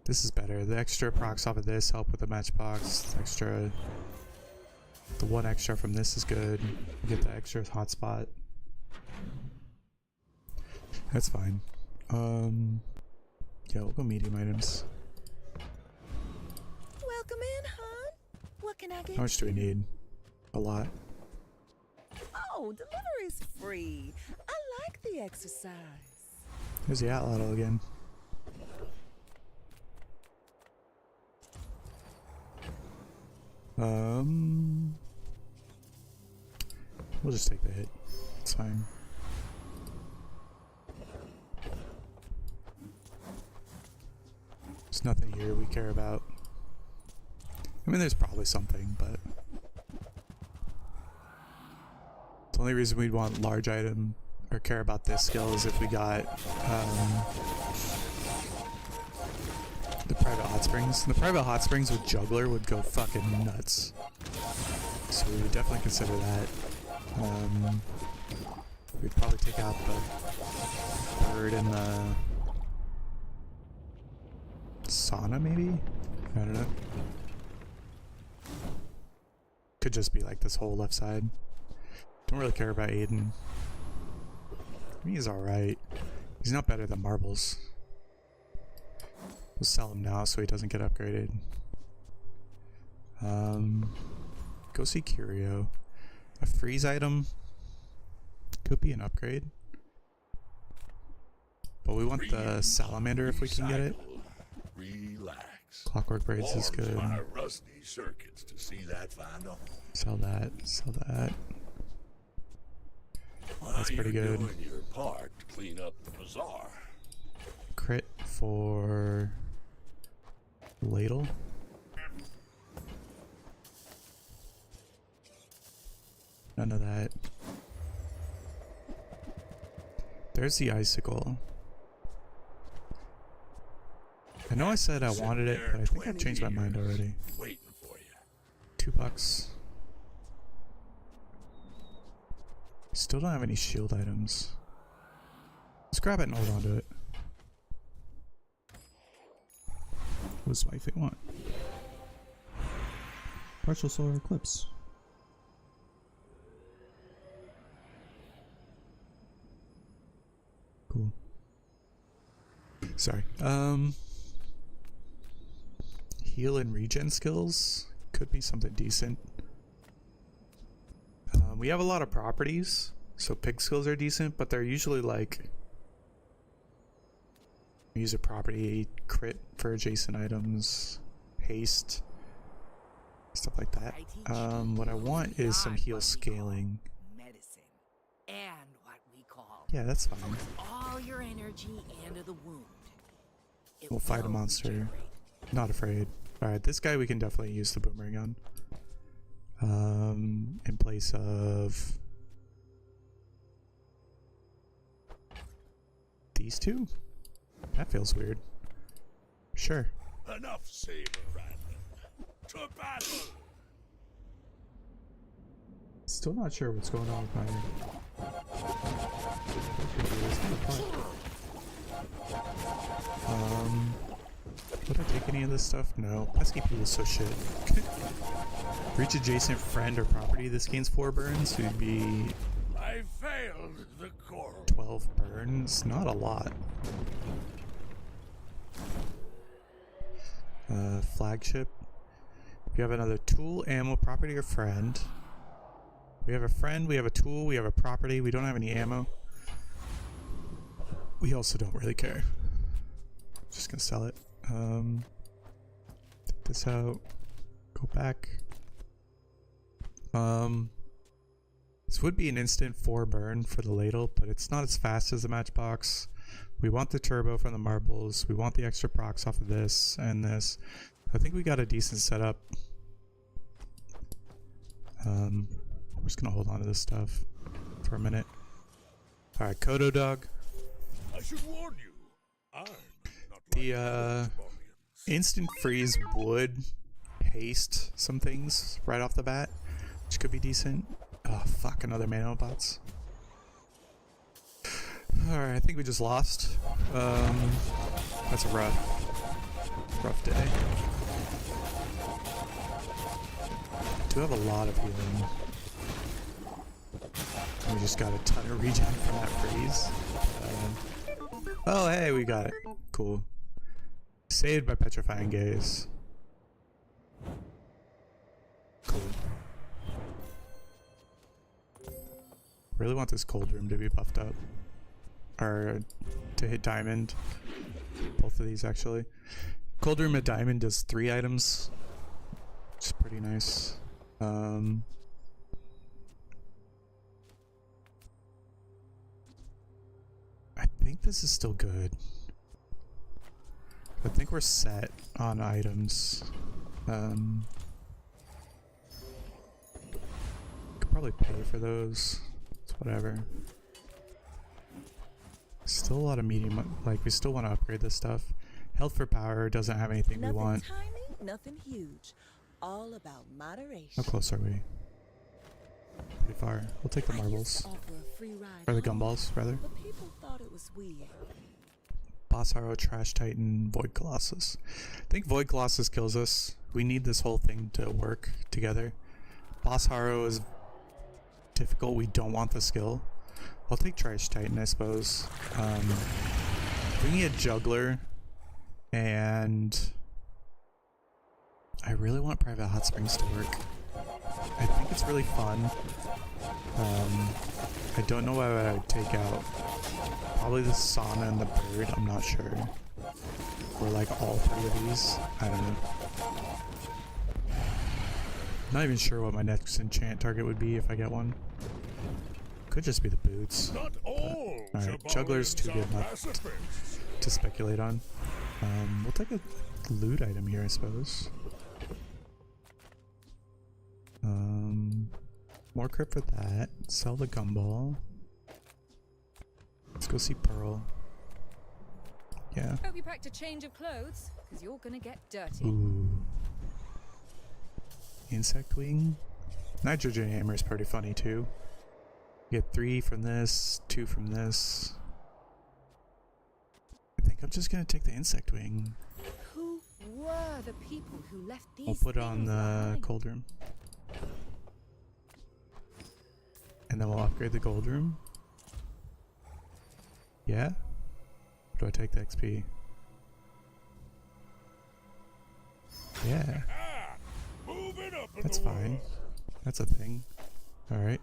This is better. The extra procs off of this help with the matchbox. The one extra from this is good. You get the extra hotspot. That's fine. Yeah, we'll go medium items. Welcome in, hon. What can I get? How much do we need? A lot. Oh, delivery's free. I like the exercise. There's the Atlatl again. We'll just take the hit. It's fine. There's nothing here we care about. I mean, there's probably something, but the only reason we'd want large item or care about this skill is if we got the private hot springs. The private hot springs with juggler would go fucking nuts. So we would definitely consider that. We'd probably take out the bird and the sauna, maybe? I don't know. Could just be like this whole left side. Don't really care about Aiden. I mean, he's alright. He's not better than marbles. We'll sell him now so he doesn't get upgraded. Go see Curio. A freeze item could be an upgrade. But we want the salamander if we can get it. Relax. Clockwork braids is good. My rusty circuits to see that find on. Sell that. Sell that. That's pretty good. Doing your part to clean up the bazaar. Crit for ladle. None of that. There's the icicle. I know I said I wanted it, but I think I've changed my mind already. Waiting for you. $2. Still don't have any shield items. Let's grab it and hold on to it. What does Wifey want? Partial solar eclipse. Cool. Sorry. Heal and regen skills could be something decent. We have a lot of properties, so pig skills are decent, but they're usually like use a property, crit for adjacent items, haste, stuff like that. What I want is some heal scaling. Medicine. And what we call Yeah, that's fine. focus all your energy into the wound. It We'll fight a will monster. regenerate. Not afraid. Alright, this guy we can definitely use the boomerang on. In place of these two? That feels weird. Sure. Enough saber rattling. To battle! Still not sure what's going on with my... Would I take any of this stuff? No. Pesky Pete is so shit. Reach adjacent friend or property. This gains 4 burns. So you'd be I failed the coral. 12 burns. Not a lot. Flagship. If you have another tool, ammo, property, or friend. We have a friend, we have a tool, we have a property, we don't have any ammo. We also don't really care. Just gonna sell it. Take this out. Go back. This would be an instant 4 burn for the ladle, but it's not as fast as the matchbox. We want the turbo from the marbles. We want the extra procs off of this and this. I think we got a decent setup. I'm just gonna hold on to this stuff for a minute. Alright, Kodo Dog. I should warn you. I'm not The like instant freeze would haste some things right off the bat, which could be decent. Oh fuck, another nanobots. Alright, I think we just lost. That's a rough day. I do have a lot of healing. We just got a ton of regen from that freeze. Oh hey, we got it. Cool. Saved by Petrifying Gaze. Cool. Really want this cold room to be buffed up. Or to hit diamond. Both of these actually. Cold room at diamond does 3 items. Which is pretty nice. I think this is still good. I think we're set on items. Could probably pay for those. It's whatever. Still a lot of medium, like we still want to upgrade this stuff. Health for power doesn't have anything Nothing we want. tiny, nothing huge. All about moderation. How close are we? Pretty far. We'll take the marbles. Offer a free ride Or the home, gumballs, rather. but people thought it was weird. Bazaar, Trash Titan, Void Colossus. I think Void Colossus kills us. We need this whole thing to work together. Boss Haro is difficult. We don't want the skill. I'll take Trash Titan, I suppose. We need a Juggler, and I really want Private Hot Springs to work. I think it's really fun. I don't know what I would take out. Probably the sauna and the bird, I'm not sure. Or like all 3 of these. I don't know. Not even sure what my next enchant target would be if I get one. Could just be the boots. Not all Alright, Juggler's too good not to speculate on. We'll take a loot item here, I suppose. More crypt for that. Sell the gumball. Let's go see Pearl. Yeah. Hope you packed a change of clothes, because you're gonna get dirty. Ooh. Insect wing. Nitrogen hammer is pretty funny too. You get 3 from this, 2 from this. I think I'm just gonna take the insect wing. Who were the people who left these We'll put on things the behind? cold room. And then we'll upgrade the gold room. Yeah? Or do I take the XP? Yeah. Moving up in That's the fine. world. That's a thing. Alright.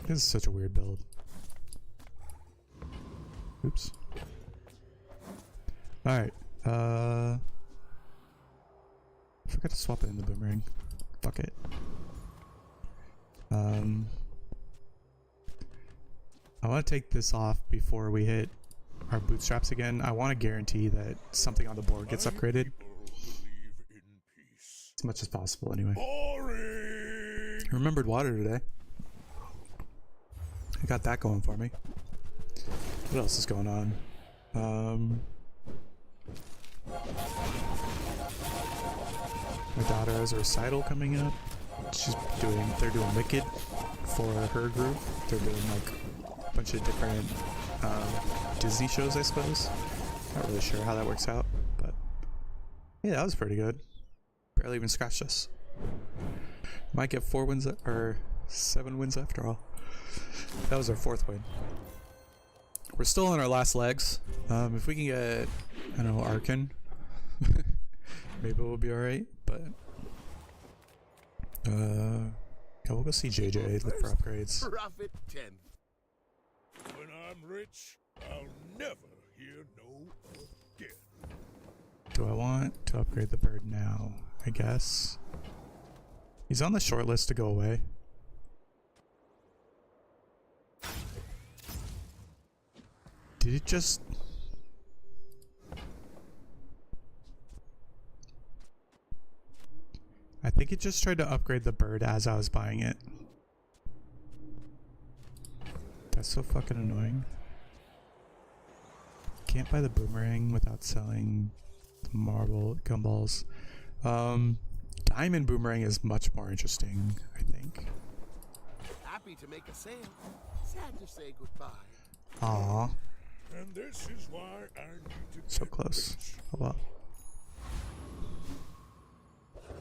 This is such a weird build. Oops. Alright. Forgot to swap it in the boomerang. Fuck it. I want to take this off before we hit our bootstraps again. I want to guarantee that something on the board gets upgraded. As much as possible, anyway. Boring. I remembered water today. I got that going for me. What else is going on? My daughter has a recital coming up. They're doing Wicked for her group. They're doing like a bunch of different Disney shows, I suppose. Not really sure how that works out, but yeah, that was pretty good. Barely even scratched us. Might get 4 wins or 7 wins after all. That was our 4th win. We're still on our last legs. If we can get, I don't know, Arkin, maybe we'll be alright, but yeah, we'll go see JJ, look for upgrades. Profit 10. When I'm rich, I'll never hear no again. Do I want to upgrade the bird now? I guess. He's on the short list to go away. Did it just... I think it just tried to upgrade the bird as I was buying it. That's so fucking annoying. Can't buy the boomerang without selling the marble gumballs. Diamond boomerang is much more interesting, I think. Happy to make a sale. Sad to say goodbye. Aww. And this is why I need to So get close. rich. Oh well.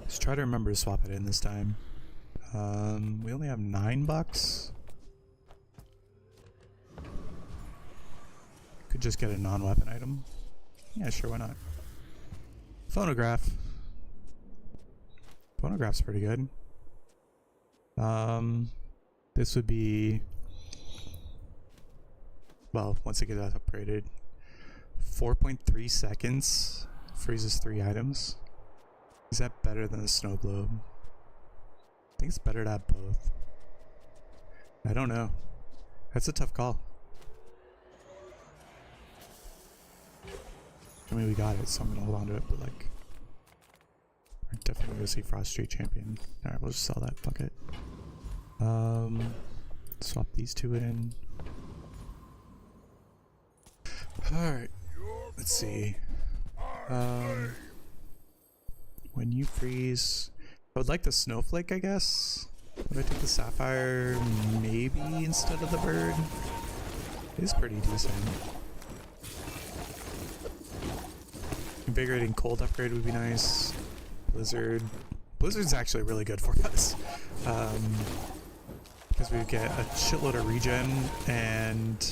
Let's try to remember to swap it in this time. We only have $9. Could just get a non-weapon item. Yeah, sure, why not? Phonograph. Phonograph's pretty good. This would be... Well, once it gets upgraded, 4.3 seconds freezes 3 items. Is that better than the snow globe? I think it's better to have both. I don't know. That's a tough call. I mean, we got it, so I'm gonna hold on to it, but like... We're definitely gonna see Frost Street Champion. Alright, we'll just sell that bucket. Swap these 2 in. Alright, let's see. When you freeze... I would like the snowflake, I guess. Would I take the sapphire maybe instead of the bird? It is pretty decent. Invigorating cold upgrade would be nice. Blizzard. Blizzard's actually really good for us. Because we get a shitload of regen and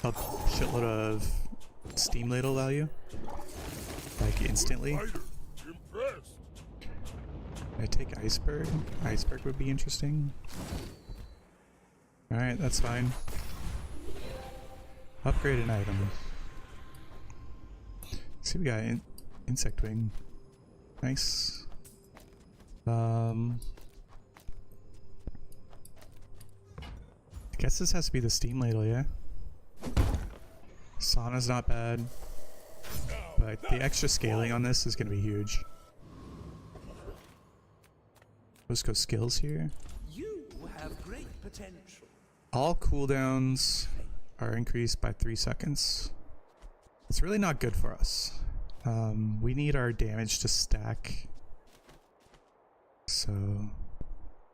a shitload of steam ladle value. Like instantly. I take Iceberg. Iceberg would be interesting. Alright, that's fine. Upgrade an item. See, we got Insect Wing. Nice. I guess this has to be the Steam Ladle, yeah? Sauna's not bad. But the extra scaling on this is going to be huge. Let's go skills here. You have great potential. All cooldowns are increased by 3 seconds. It's really not good for us. We need our damage to stack. So,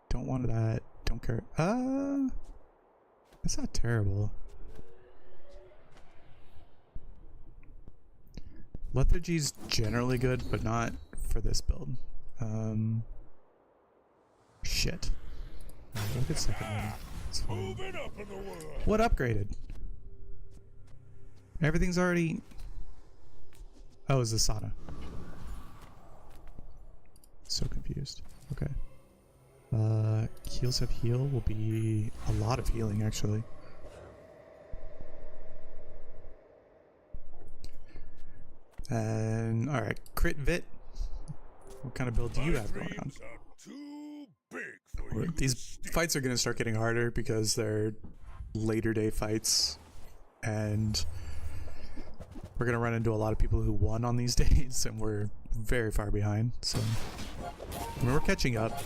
don't want that. Don't care. That's not terrible. Lethargy's generally good, but not for this build. Shit. Look at second one. It's fine. What upgraded? Everything's already... Oh, it's the sauna. So confused. Okay. Heals of heal will be a lot of healing, actually. And, alright, crit vit. What kind of build do you have going on? Too big for you. These fights are going to start getting harder because they're later day fights. And we're going to run into a lot of people who won on these days, and we're very far behind. So, I mean, we're catching up.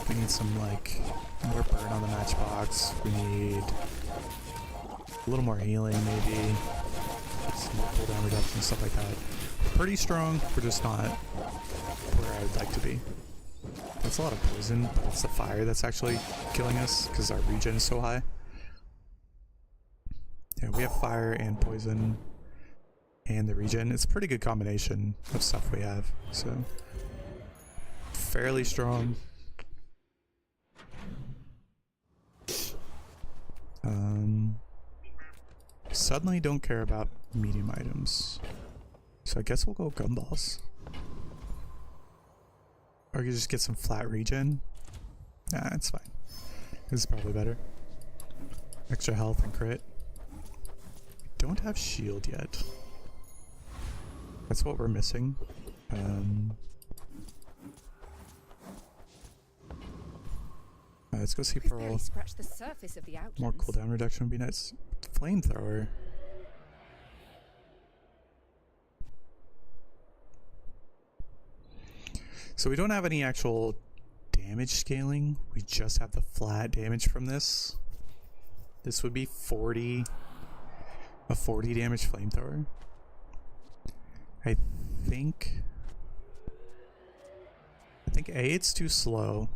We need some, like, more burn on the matchbox. We need a little more healing, maybe. Some more cooldown reduction, stuff like that. We're pretty strong. We're just not where I'd like to be. That's a lot of poison, but it's the fire that's actually killing us because our regen is so high. Yeah, we have fire and poison and the regen. It's a pretty good combination of stuff we have, so fairly strong. Suddenly don't care about medium items, so I guess we'll go gumballs. Or you just get some flat regen. Nah, it's fine. This is probably better. Extra health and crit. Don't have shield yet. That's what we're missing. Let's go see Pearl. Scratch the surface of the outlands. More cooldown reduction would be nice. Flamethrower. So we don't have any actual damage scaling. We just have the flat damage from this. This would be 40. A 40 damage flamethrower. I think A, it's too slow.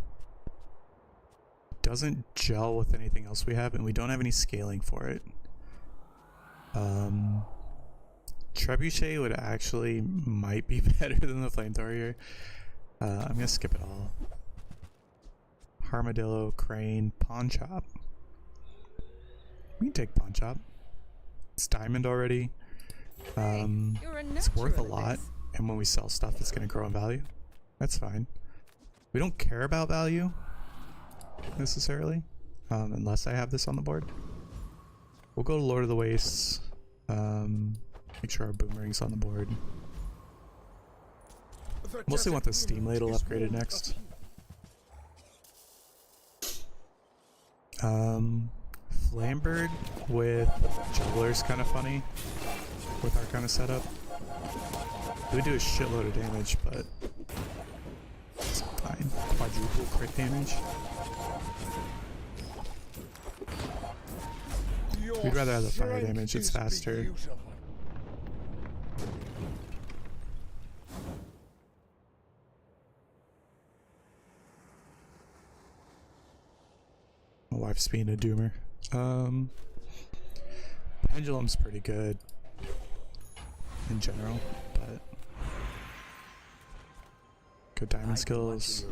Doesn't gel with anything else we have, and we don't have any scaling for it. Trebuchet would actually might be better than the flamethrower here. I'm gonna skip it all. Armadillo, crane, pawn chop. We can take pawn chop. It's diamond already. It's worth a lot, and when we sell stuff, it's gonna grow in value. That's fine. We don't care about value necessarily, unless I have this on the board. We'll go to Lord of the Wastes. Make sure our boomerang's on the board. Mostly want the steam ladle upgraded next. Flambird with juggler's kind of funny with our kind of setup. We do a shitload of damage, but it's fine. Quadruple crit damage. We'd rather have the fire damage, it's faster. My wife's being a doomer. Pendulum's pretty good in general, but good diamond skills.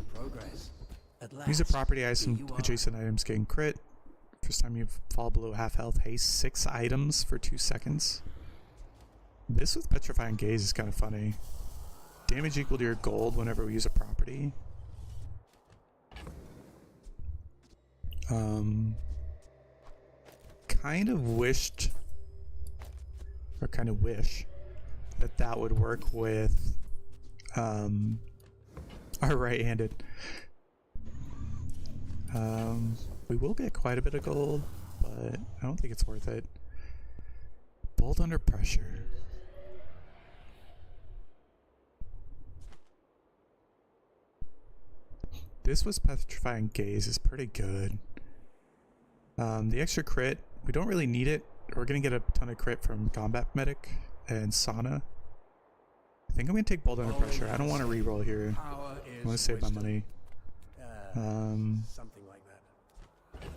Use a property item, adjacent items getting crit. First time you fall below half health, haste 6 items for 2 seconds. This with Petrifying Gaze is kind of funny. Damage equal to your gold whenever we use a property. Kind of wished, or kind of wish, that that would work with our right-handed. We will get quite a bit of gold, but I don't think it's worth it. Bolt under pressure. This was Petrifying Gaze is pretty good. The extra crit, we don't really need it. We're gonna get a ton of crit from Combat Medic and Sauna. I think I'm gonna take Bolt under pressure. I don't want to reroll here. I want to save my money. Something like that.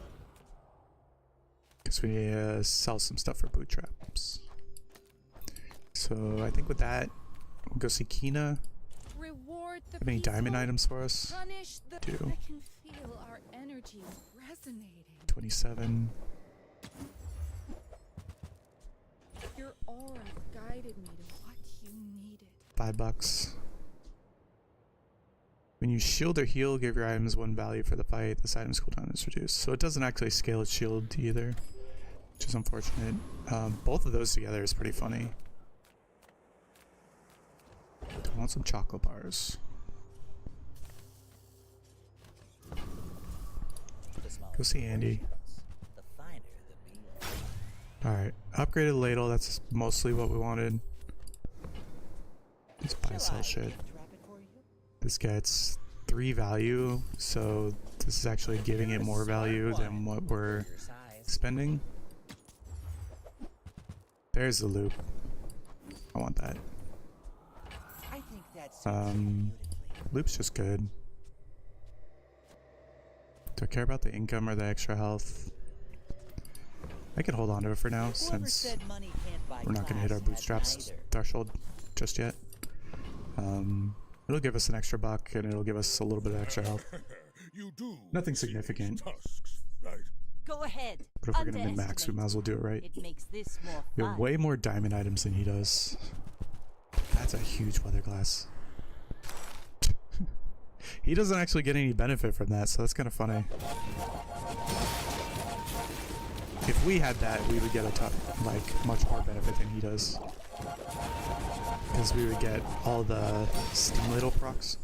Because we need to sell some stuff for boot traps. So I think with that, we'll go see Kina. Reward the Have any diamond items for us? Punish the Do. I can feel our energy resonating. 27. Your aura guided me to what you needed. $5. When you shield or heal, give your items 1 value for the fight. This item's cooldown is reduced. So it doesn't actually scale its shield either, which is unfortunate. Both of those together is pretty funny. I want some chocolate bars. Go see Andy. Alright, upgraded ladle, that's mostly what we wanted. Let's buy sell shit. This gets 3 value, so this is actually giving it more value than what we're spending. There's the loop. I want that. Loop's just good. Do I care about the income or the extra health? I could hold on to it for now, since we're not going to hit our bootstraps threshold just yet. It'll give us an extra buck, and it'll give us a little bit of extra health. Nothing significant. Go ahead. But if we're going to min-max, we might as well do it right. It makes this more We have way more diamond items than he does. That's a huge weather glass. He doesn't actually get any benefit from that, so that's kind of funny. If we had that, we would get a ton, like, much more benefit than he does. Because we would get all the steam ladle procs.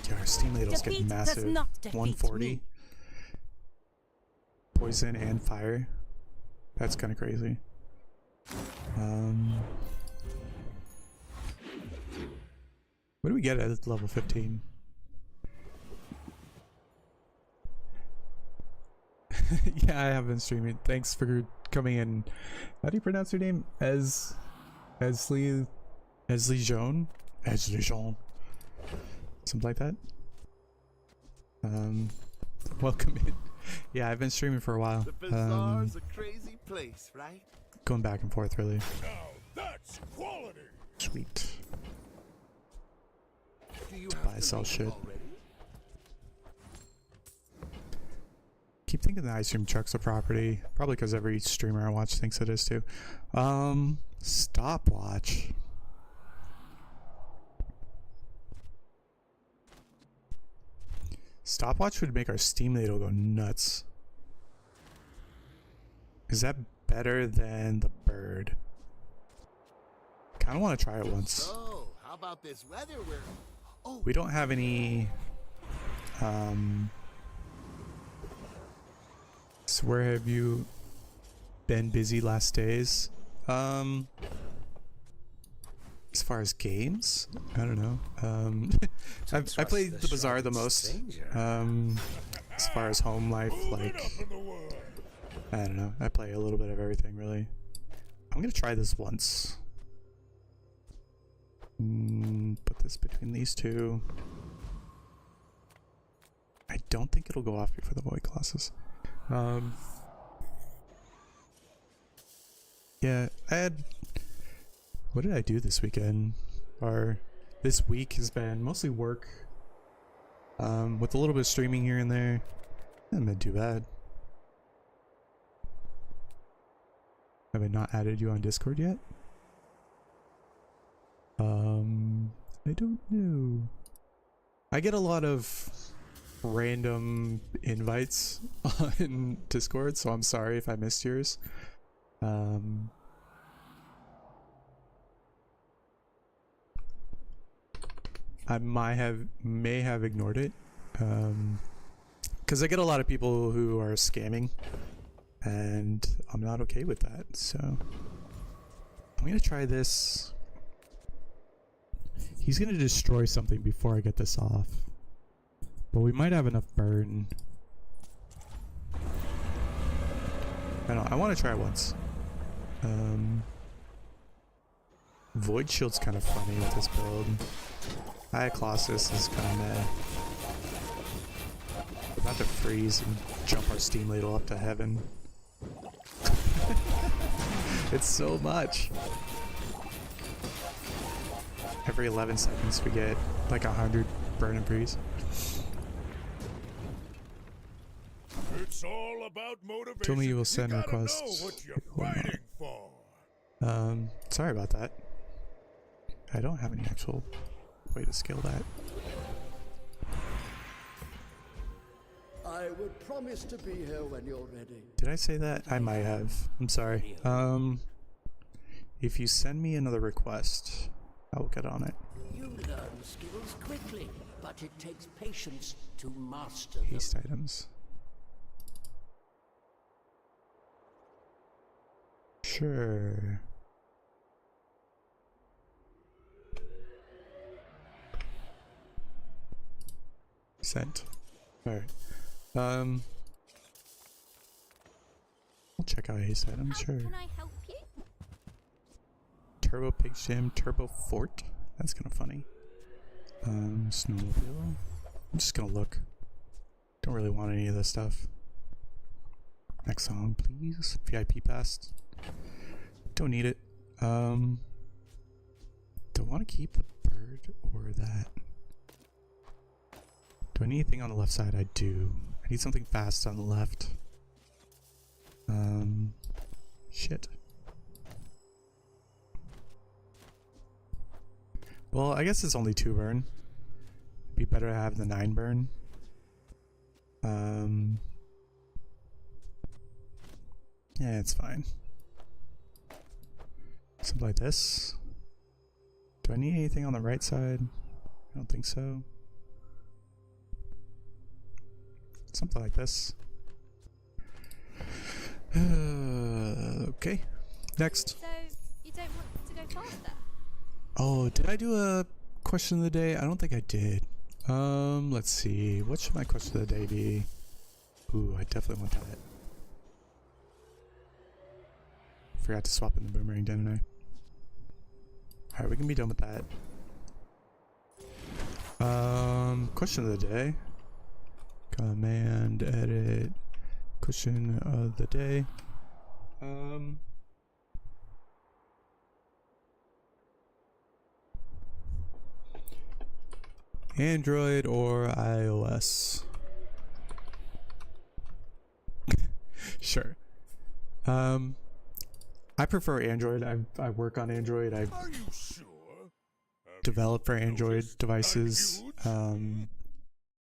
Yeah, our steam ladles get massive. 140. Poison and fire. That's kind of crazy. What do we get at level 15? Yeah, I have been streaming. Thanks for coming in. How do you pronounce your name? Esli Jean? Esli Jean. Something like that. Welcome in. Yeah, I've been streaming for a while. The Bazaar's a crazy place, right? Going back and forth, really. Now that's quality. Sweet. Do you Buy, sell shit. Keep thinking the ice cream truck's a property. Probably because every streamer I watch thinks it is too. Stopwatch. Stopwatch would make our steam ladle go nuts. Is that better than the bird? Kind of want to try it once. So, how about this weather where... Oh, We don't have any... So where have you been busy last days? As far as games, I don't know. I played the Bazaar the most. As far as home life, like, I don't know. I play a little bit of everything, really. I'm gonna try this once. Put this between these two. I don't think it'll go off before the void classes. Yeah, what did I do this weekend? Or this week has been mostly work. With a little bit of streaming here and there. Hasn't been too bad. Have I not added you on Discord yet? I don't know. I get a lot of random invites on Discord, so I'm sorry if I missed yours. I may have ignored it, because I get a lot of people who are scamming, and I'm not okay with that. So I'm gonna try this. He's gonna destroy something before I get this off, but we might have enough burn. I don't know, I want to try it once. Void Shield's kind of funny with this build. Colossus is kind of meh. We're about to freeze and jump our steam ladle up to heaven. It's so much. Every 11 seconds we get like 100 burn and freeze. It's all about motivation. Tell me you will send gotta requests. know what you're fighting for. Sorry about that. I don't have any actual way to scale that. I would promise to be here when you're ready. Did I say that? I might have. I'm sorry. If you send me another request, I will get on it. You learn skills quickly, but it takes patience to master them. Haste items. Sure. Sent. Alright. We'll check out haste items, How sure. can I help you? Turbo Pig Shim, Turbo Fort. That's kind of funny. Snowmobile. I'm just gonna look. Don't really want any of this stuff. Next song, please. VIP pass. Don't need it. Do I want to keep the bird or that? Do I need anything on the left side? I do. I need something fast on the left. Shit. Well, I guess it's only 2 burn. Be better to have the 9 burn. Yeah, it's fine. Something like this. Do I need anything on the right side? I don't think so. Something like this. Okay. Next. So, you don't want to go faster? Oh, did I do a question of the day? I don't think I did. Let's see. What should my question of the day be? Ooh, I definitely want that. Forgot to swap in the boomerang, didn't I? Alright, we can be done with that. Question of the day. Command edit. Question of the day. Android or iOS? Sure. I prefer Android. I work on Android. I Are you sure? develop for Android devices.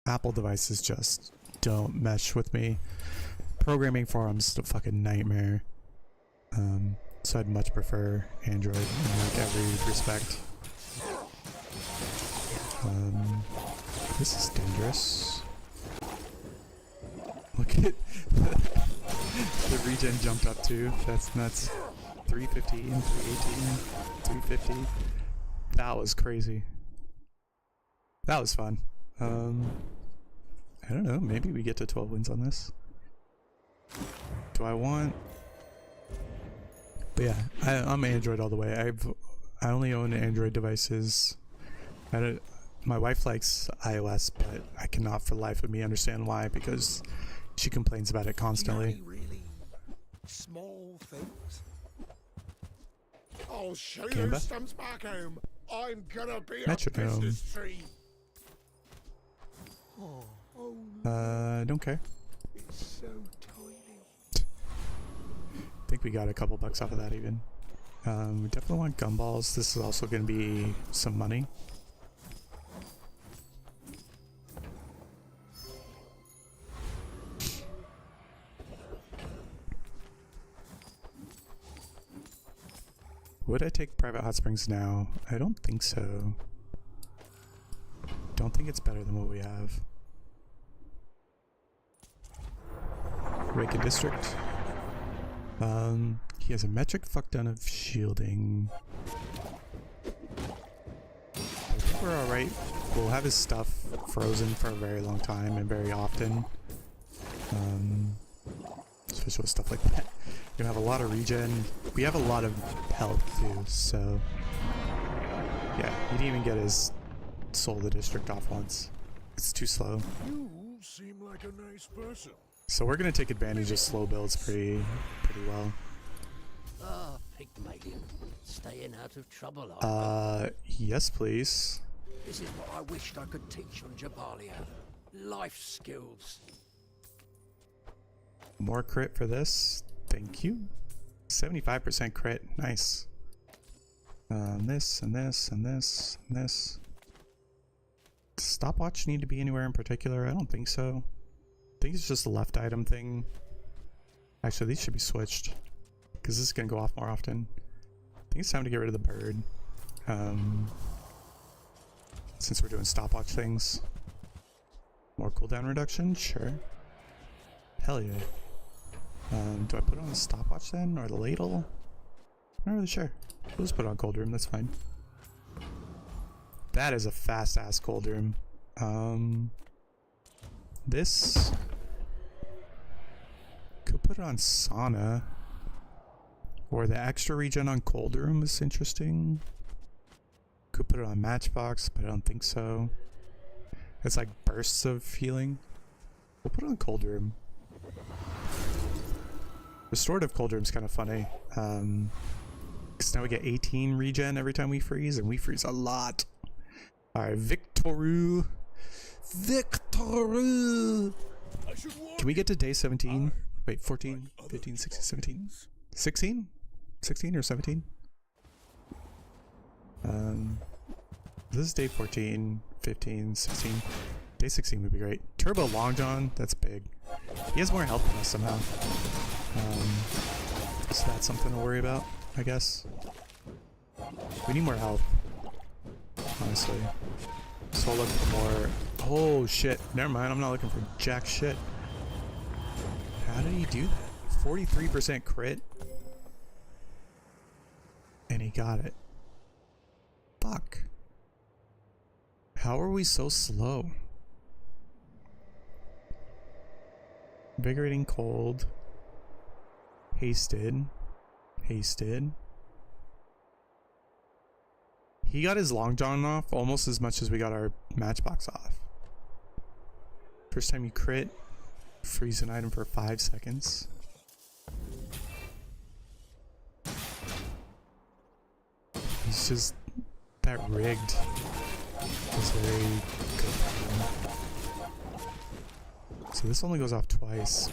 Apple devices just don't mesh with me. Programming for them is a fucking nightmare. So I'd much prefer Android in like every respect. This is dangerous. Look at the regen jumped up too. That's nuts. 315, 318, 350. That was crazy. That was fun. I don't know. Maybe we get to 12 wins on this. Do I want? But yeah, I'm Android all the way. I only own Android devices. My wife likes iOS, but I cannot for the life of me understand why, because she complains about it constantly. Really small things. I'll show Gamba? you stumps back home. I'm gonna be Metronome. a business tree. Oh, I don't care. it's so tiny. I think we got a couple bucks off of that even. We definitely want gumballs. This is also going to be some money. Would I take private hot springs now? I don't think so. Don't think it's better than what we have. Rake a district. He has a metric fuck ton of shielding. I think we're alright. We'll have his stuff frozen for a very long time and very often. Especially with stuff like that. We're gonna have a lot of regen. We have a lot of health too, so yeah, he didn't even get his Soul of the District off once. It's too slow. You seem like a nice person. So we're gonna take advantage of slow builds pretty well. Ah, Pygmalion, staying out of trouble. Yes please. This is what I wished I could teach on Jabalia. Life skills. More crit for this. Thank you. 75% crit. Nice. This and this and this and this. Does stopwatch need to be anywhere in particular? I don't think so. I think it's just a left item thing. Actually, these should be switched because this is gonna go off more often. I think it's time to get rid of the bird. Since we're doing stopwatch things. More cooldown reduction? Sure. Hell yeah. Do I put on the stopwatch then? Or the ladle? I'm not really sure. We'll just put on cold room, that's fine. That is a fast ass cold room. This could put it on sauna. Or the extra regen on cold room is interesting. Could put it on matchbox, but I don't think so. It's like bursts of healing. We'll put it on cold room. Restorative cold room's kind of funny. Because now we get 18 regen every time we freeze, and we freeze a lot. Alright, Victoru. Victoru! Can we get to day 17? Wait, 14, 15, 16, 17? 16? 16 or 17? This is day 14, 15, 16. Day 16 would be great. Turbo Long John, that's big. He has more health than us somehow. So that's something to worry about, I guess. We need more health, honestly. So I'll look for more. Oh shit, never mind, I'm not looking for jack shit. How did he do that? 43% crit? And he got it. Fuck. How are we so slow? Invigorating cold. Hasted. Hasted. He got his long john off almost as much as we got our matchbox off. First time you crit, freeze an item for 5 seconds. He's just that rigged is very good for him. So this only goes off twice.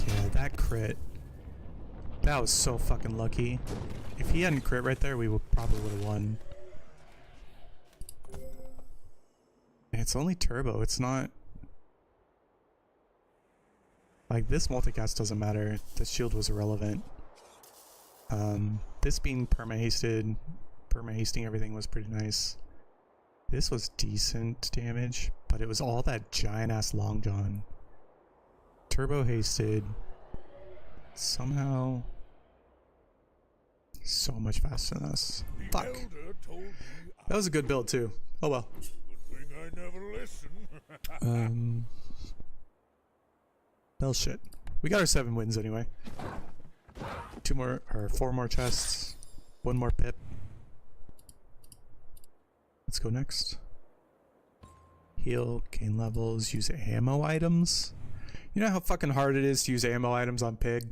Yeah, that crit. That was so fucking lucky. If he hadn't crit right there, we probably would have won. And it's only turbo, it's not... Like, this multicast doesn't matter. The shield was irrelevant. This being perma-hasted, perma-hasting everything was pretty nice. This was decent damage, but it was all that giant-ass long john. Turbo-hasted. Somehow... so much faster than us. Fuck. That was a good build, too. Oh well. Good thing I never listen. Hell shit. We got our 7 wins anyway. 2 more, or 4 more chests. 1 more pip. Let's go next. Heal, gain levels, use ammo items. You know how fucking hard it is to use ammo items on Pig?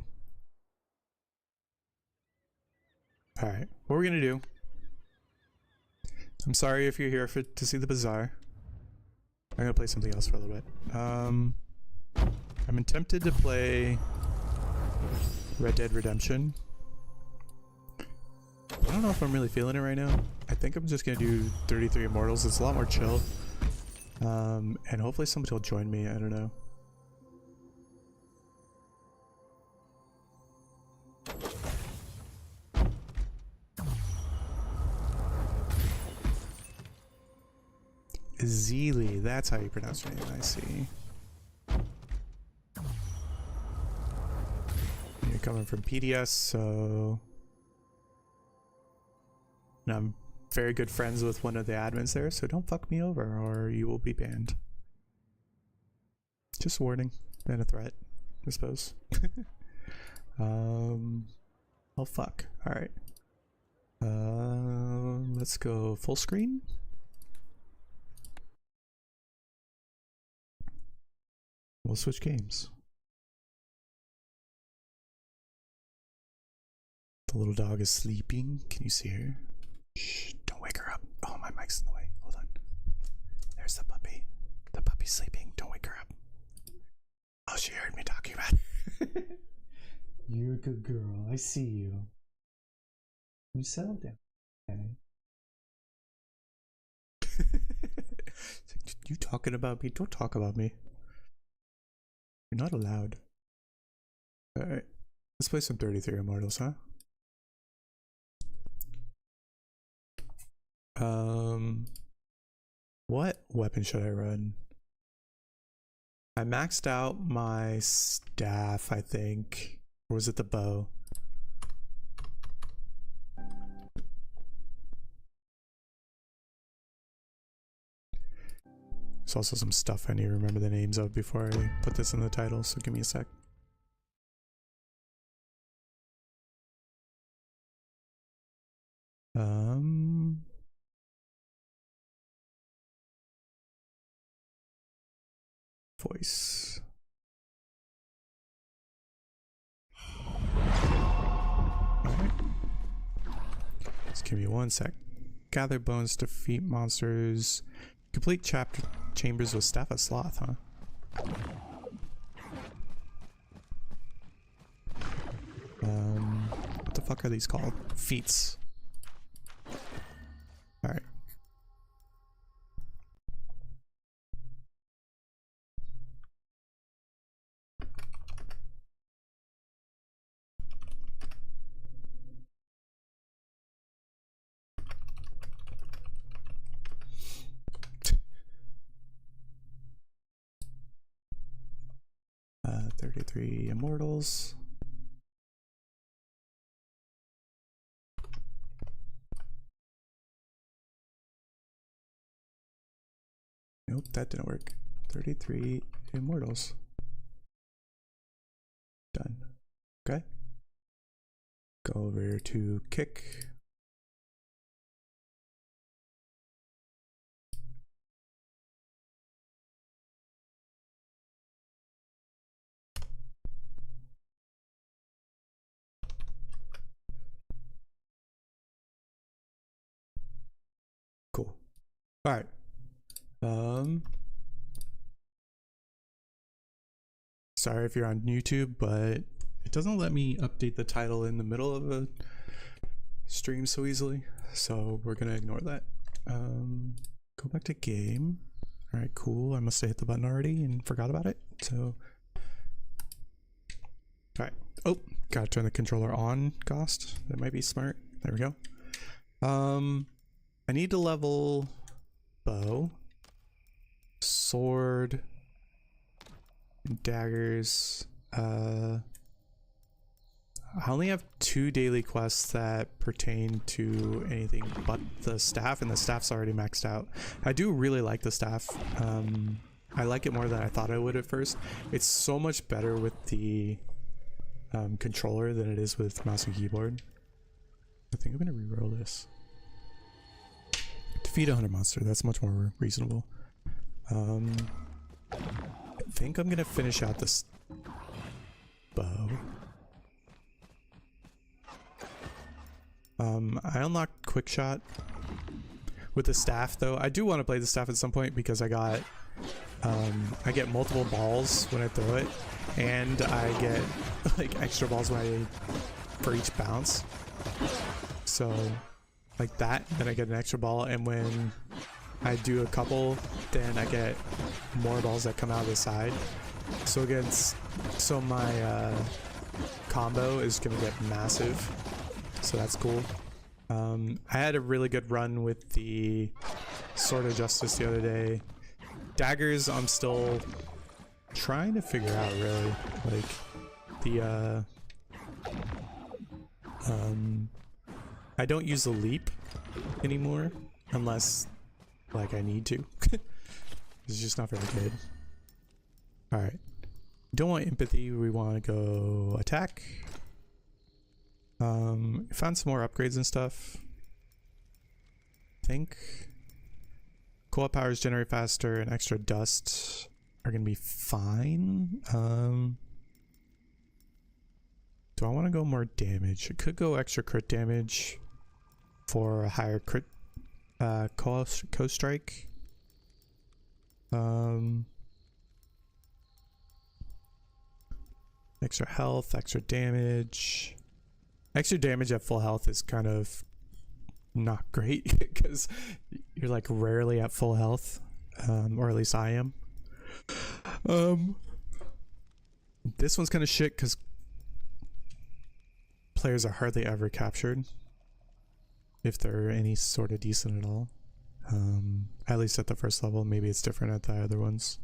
Alright, what we're gonna do. I'm sorry if you're here to see the Bazaar. I'm gonna play something else for a little bit. I'm tempted to play Red Dead Redemption. I don't know if I'm really feeling it right now. I think I'm just gonna do 33 Immortals. It's a lot more chill. And hopefully somebody will join me. I don't know. Zeely, that's how you pronounce your name, I see. You're coming from PDS, so... And I'm very good friends with one of the admins there, so don't fuck me over or you will be banned. Just a warning and a threat, I suppose. Oh fuck, alright. Let's go full screen. We'll switch games. The little dog is sleeping. Can you see her? Shh, don't wake her up. Oh, my mic's in the way. Hold on. There's the puppy. The puppy's sleeping. Don't wake her up. Oh, she heard me talking about it. You're a good girl. I see you. You settle down. Okay. You talking about me? Don't talk about me. You're not allowed. Alright. Let's play some 33 Immortals, huh? What weapon should I run? I maxed out my staff, I think. Or was it the bow? There's also some stuff I need to remember the names of before I put this in the title, so give me a sec. Voice. Alright. Just give me one sec. Gather bones, defeat monsters. Complete chapter chambers with Staff of Sloth, huh? What the fuck are these called? Feats. Alright. Uh, 33 Immortals. Nope, that didn't work. 33 Immortals. Done. Okay. Go over to kick. Cool. All right. Sorry if you're on YouTube, but it doesn't let me update the title in the middle of a stream so easily, so we're gonna ignore that. Go back to game. All right, cool. I must have hit the button already and forgot about it. So, all right. Oh, gotta turn the controller on. Cost. That might be smart. There we go. I need to level bow, sword, and daggers. I only have 2 daily quests that pertain to anything but the staff, and the staff's already maxed out. I do really like the staff. I like it more than I thought I would at first. It's so much better with the controller than it is with mouse and keyboard. I think I'm gonna reroll this. Defeat 100 monster, that's much more reasonable. I think I'm gonna finish out this bow. I unlocked quick shot with the staff though. I do want to play the staff at some point because I get multiple balls when I throw it, and I get like extra balls for each bounce. So like that, then I get an extra ball, and when I do a couple, then I get more balls that come out of the side. So my combo is gonna get massive, so that's cool. I had a really good run with the Sword of Justice the other day. Daggers, I'm still trying to figure out really, like the I don't use the leap anymore unless like I need to. It's just not very good. All right, don't want empathy, we want to go attack. Found some more upgrades and stuff. I think co-op powers generate faster and extra dust are gonna be fine. Do I want to go more damage? It could go extra crit damage for a higher crit co-strike. I Extra health, extra damage. Extra damage at full health is kind of not great because you're like rarely at full health, or at least I am. This one's kind of shit because players are hardly ever captured, if they're any sort of decent at all. At least at the first level. Maybe it's different at the other ones.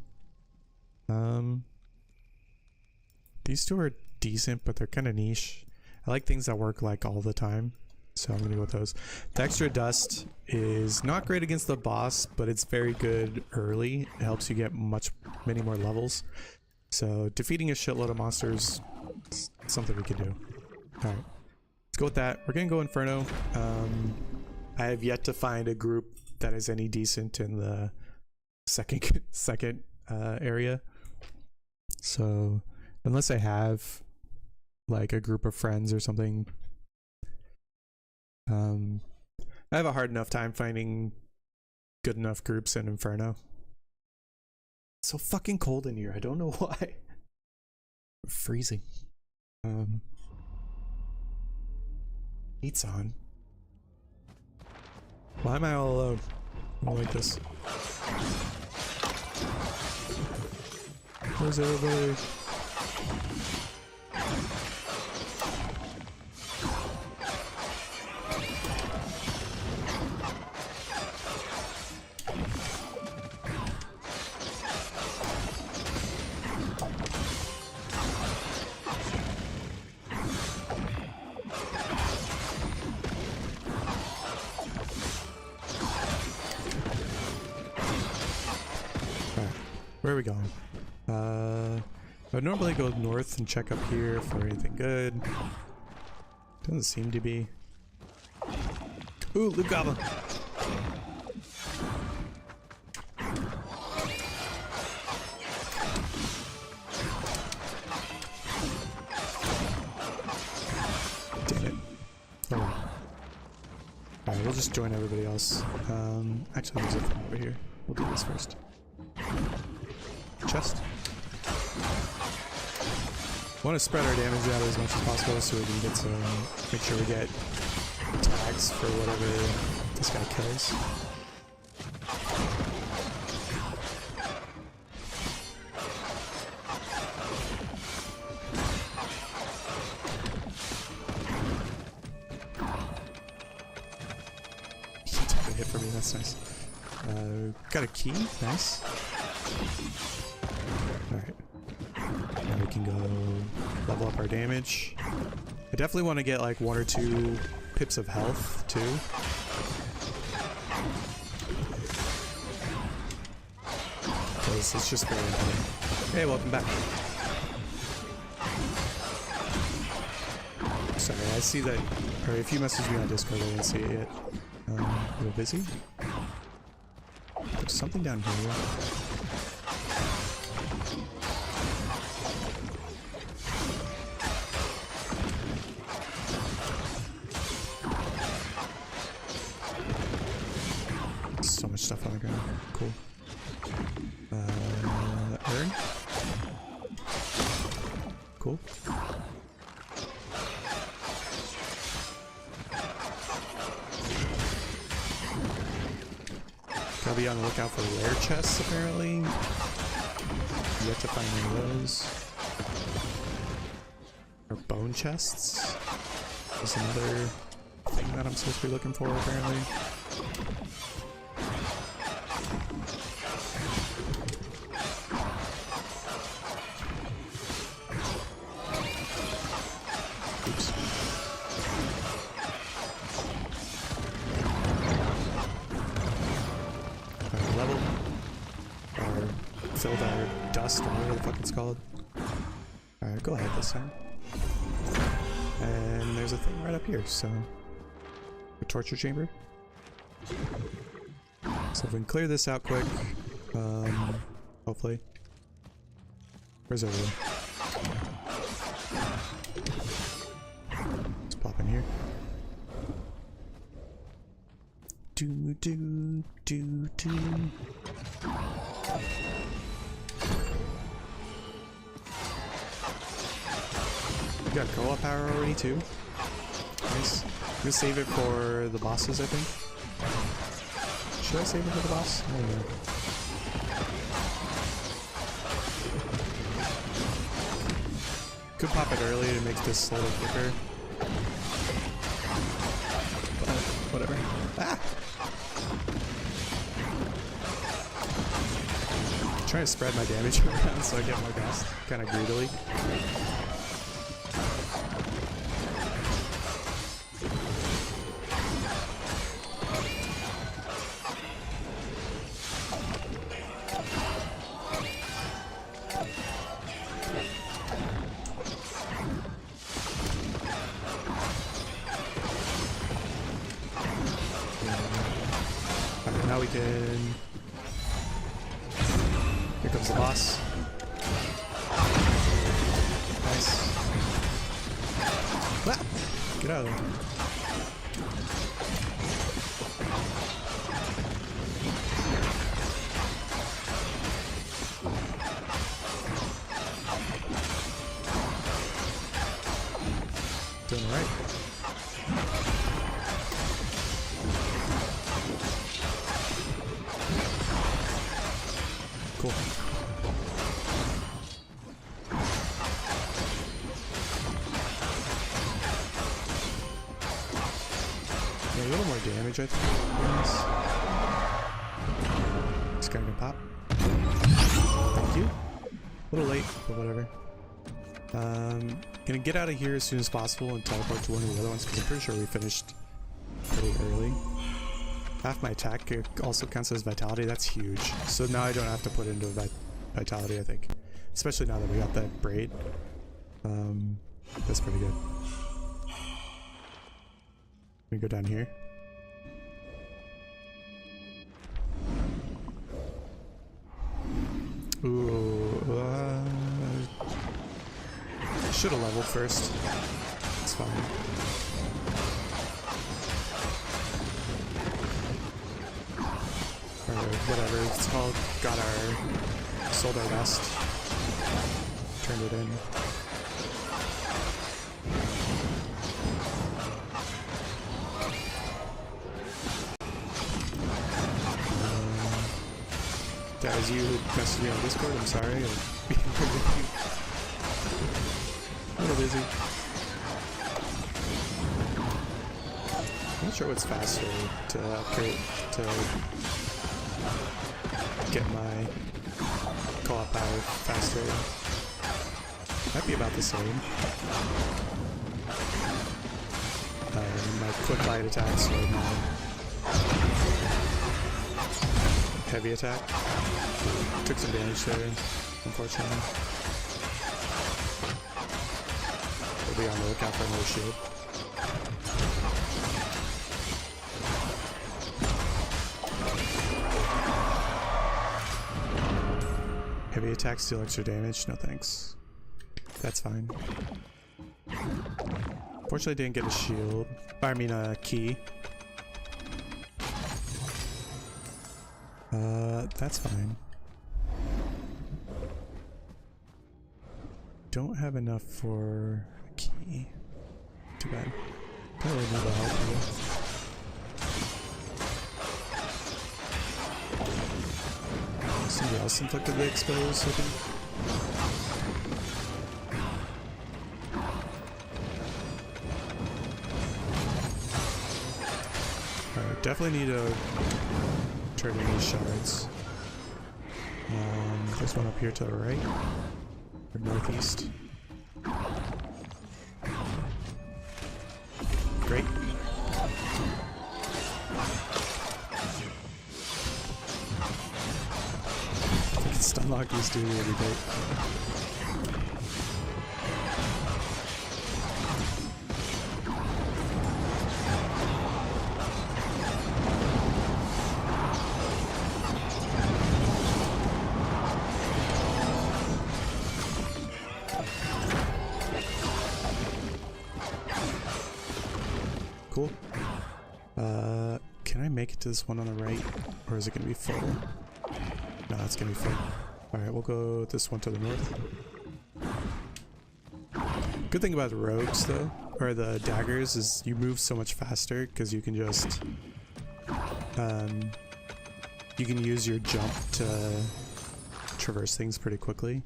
These two are decent, but they're kind of niche. I like things that work like all the time, so I'm gonna go with those. The extra dust is not great against the boss, but it's very good early. It helps you get many more levels. So defeating a shitload of monsters is something we can do. Alright, let's go with that. We're gonna go Inferno. I have yet to find a group that is any decent in the second area. So unless I have like a group of friends or something, I have a hard enough time finding good enough groups in Inferno. It's so fucking cold in here. I don't know why. I'm freezing. Heat's on. Why am I all alone? I don't like this. Where's everybody? Where are we going? I would normally go north and check up here for anything good. Doesn't seem to be. Ooh, loot goblin! Damn it. Oh well. Alright, we'll just join everybody else. Actually, there's a thing over here. We'll do this first. Chest. Want to spread our damage out as much as possible so we can get some, make sure we get tags for whatever this guy kills. He took a hit for me, that's nice. Got a key, nice. Alright. Now we can go level up our damage. I definitely want to get like 1 or 2 pips of health too. Because it's just very important. Hey, welcome back. Sorry, I see that, or if you messaged me on Discord, I didn't see it yet. You're busy? There's something down here. So much stuff on the ground. Cool. Urn? Cool. Gotta be on the lookout for rare chests, apparently. Yet to find any of those. Or bone chests. There's another thing that I'm supposed to be looking for, apparently. Oops. Level. Or filled our dust, or whatever the fuck it's called. Alright, go ahead this time. And there's a thing right up here, so... a torture chamber. So if we can clear this out quick, hopefully. Where's everyone? Let's pop in here. Do do do do. You got co-op power already too. Nice. I'm gonna save it for the bosses, I think. Should I save it for the boss? I don't know. Could pop it early to make this a little quicker. But whatever. Ah! I'm trying to spread my damage around so I get more dust, kind of greedily. Now we can... Here comes the boss. Nice. Ah! Get out of there. Doing it right. Cool. Yeah, a little more damage, I think. It's kind of gonna pop. Thank you. A little late, but whatever. Gonna get out of here as soon as possible and teleport to one of the other ones because I'm pretty sure we finished pretty early. Half my attack also counts as vitality. That's huge. So now I don't have to put into vitality, I think. Especially now that we got that braid. That's pretty good. Let me go down here. Ooh, should have leveled first. It's fine. Or whatever it's called. Got our... sold our dust. Turned it in. That was you who messaged me on Discord, I'm sorry. I'm a little busy. I'm not sure what's faster to upgrade, to get my co-op power faster. Might be about the same. My quick light attacks or my heavy attack. Took some damage there, unfortunately. We'll be on the lookout for another shield. Heavy attacks deal extra damage? No thanks. That's fine. Fortunately, I didn't get a shield. I mean, a key. That's fine. Don't have enough for a key. Too bad. Don't really need the help here. Somebody else inflicted the expose, I think. Alright, definitely need to turn in these shards. There's one up here to the right. Or northeast. Great. If we can stun lock these two, it'd be great. Cool. Can I make it to this one on the right? Or is it gonna be full? No, it's gonna be full. Alright, we'll go this one to the north. Good thing about the rogues though, or the daggers, is you move so much faster because you can just you can use your jump to traverse things pretty quickly.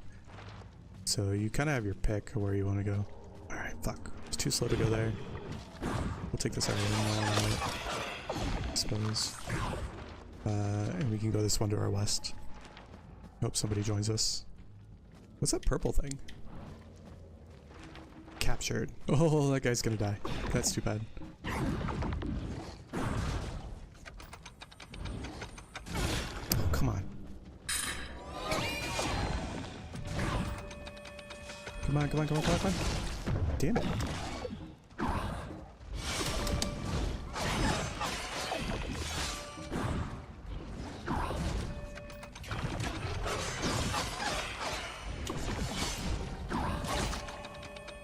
So you kind of have your pick of where you want to go. All right, fuck, it's too slow to go there. We'll take this area I suppose. And we can go this one to our west. Hope somebody joins us. What's that purple thing? Captured. Oh, that guy's gonna die. That's too bad. Oh, come on. Come on, come on, come on, come on, come on. Damn it.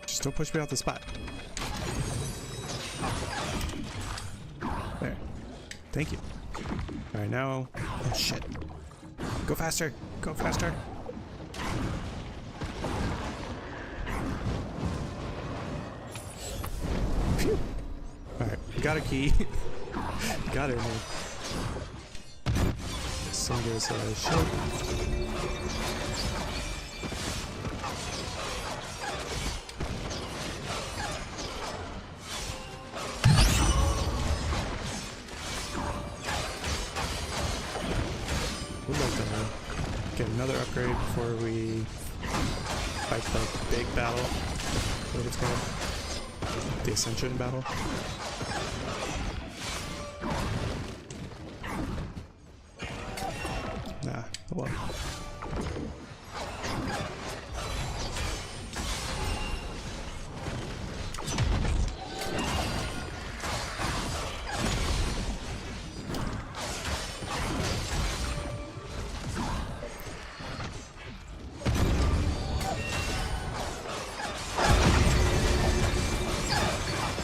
Just don't push me off the spot. There. Thank you. Alright, now... Oh, shit. Go faster! Go faster! Phew! Alright, we got a key. Got it in there. Someone gives a shield. Get another upgrade before we fight the big battle. What it's called? The Ascension battle. Nah, oh well.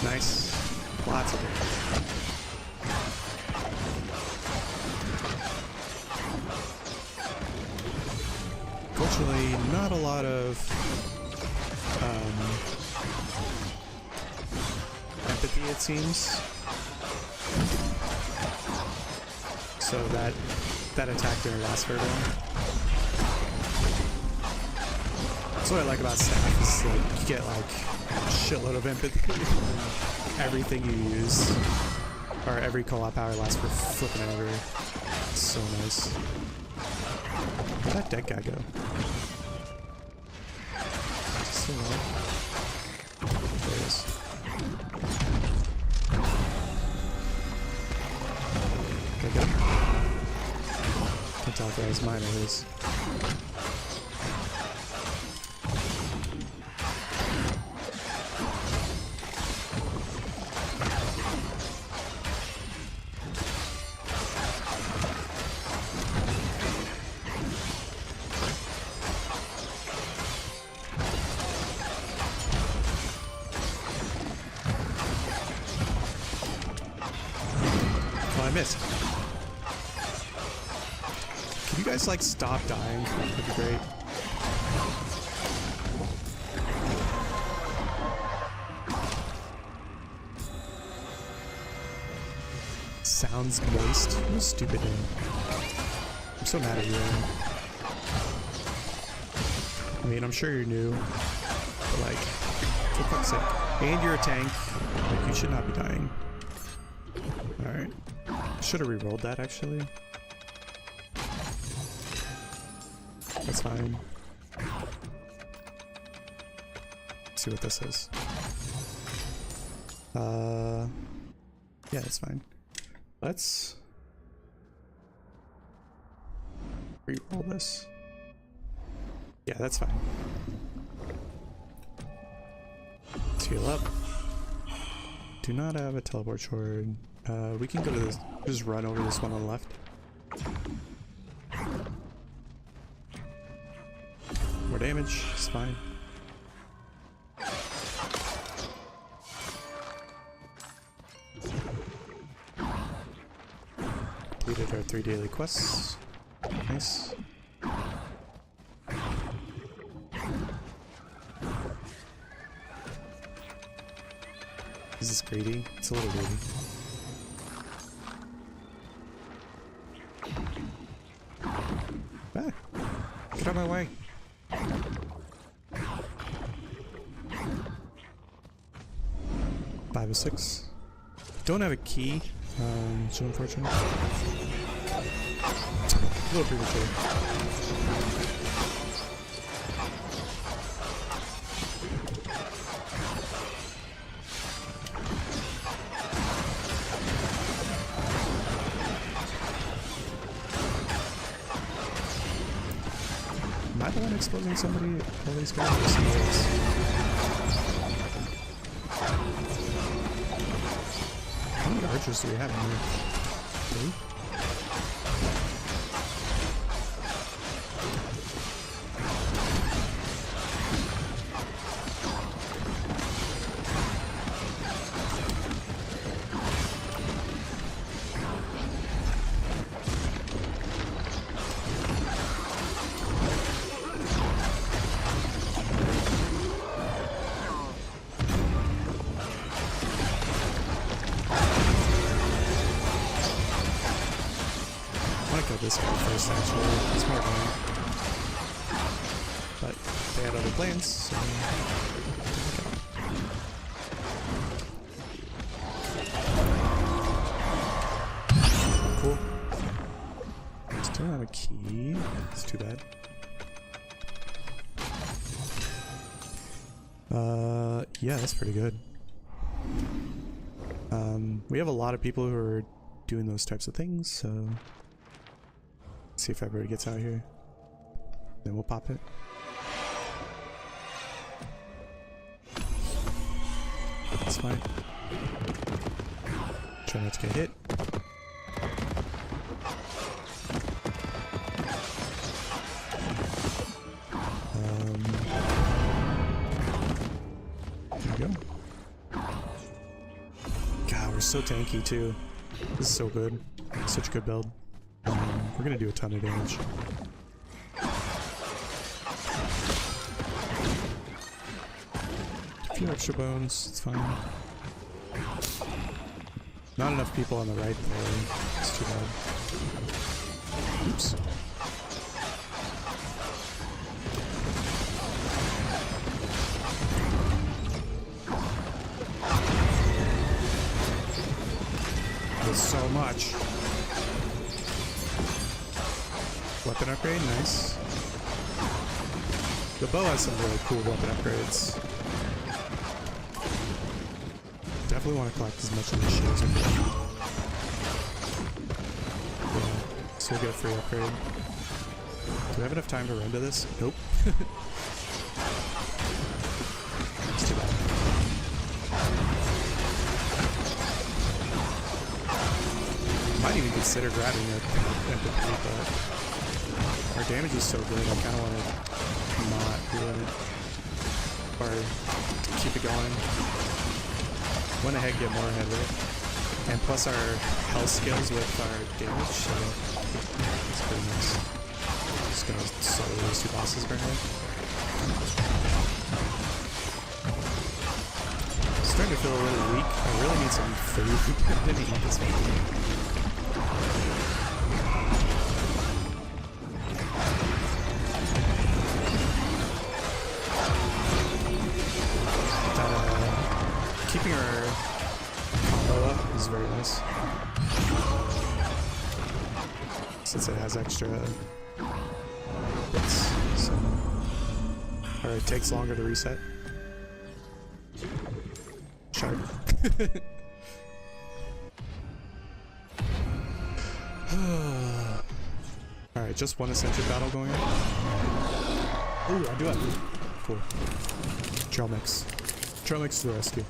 Nice. Lots of it. Fortunately, not a lot of empathy, it seems. So that attack didn't last very long. That's what I like about staff, is like you get like a shitload of empathy. Everything you use, or every co-op power lasts for flipping ever. It's so nice. Where'd that dead guy go? Still alive? There he is. Can I get him? Can't tell if that was mine or his. I missed. Can you guys like stop dying? That'd be great. Sounds moist. What a stupid name. I'm so mad at you, Aaron. I mean, I'm sure you're new, but like, for fuck's sake. And you're a tank. Like, you should not be dying. Alright. Should have re-rolled that, actually. That's fine. Let's see what this is. Yeah, that's fine. Let's re-roll this. Yeah, that's fine. Let's heal up. Do not have a teleport shard. We can go to this, just run over this one on the left. More damage, it's fine. Completed our 3 daily quests. Nice. Is this greedy? It's a little greedy. Ah, get out of my way. 5 of 6. Don't have a key. So unfortunate. A little premature. Am I the one exposing somebody? All these guys or somebody else? How many archers do we have in here? 3? This guy first, actually. It's more fun. But they had other plans, so... Cool. Still don't have a key. It's too bad. Yeah, that's pretty good. We have a lot of people who are doing those types of things, so... See if everybody gets out here. Then we'll pop it. That's fine. Try not to get hit. There we go. God, we're so tanky too. This is so good. Such a good build. We're gonna do a ton of damage. A few extra bones, it's fine. Not enough people on the right there. It's too bad. Oops. There's so much. Weapon upgrade, nice. The bow has some really cool weapon upgrades. Definitely want to collect as much of the shields as we can. Yeah, so we'll get a free upgrade. Do we have enough time to run to this? Nope. It's too bad. Might even consider grabbing it at the point, but our damage is so good, I kind of want to not ruin it. Or keep it going. Went ahead, get more ahead with it. And plus our health skills with our damage, so it's pretty nice. Just gonna solo those 2 bosses apparently. Starting to feel a little weak. I really need some food. I'm gonna eat this one. Keeping our combo up is very nice. Since it has extra bits, so... Or it takes longer to reset. Sharp. Alright, just one Ascension battle going on. Ooh, I do have... Cool. Trail mix. Trail mix to the rescue.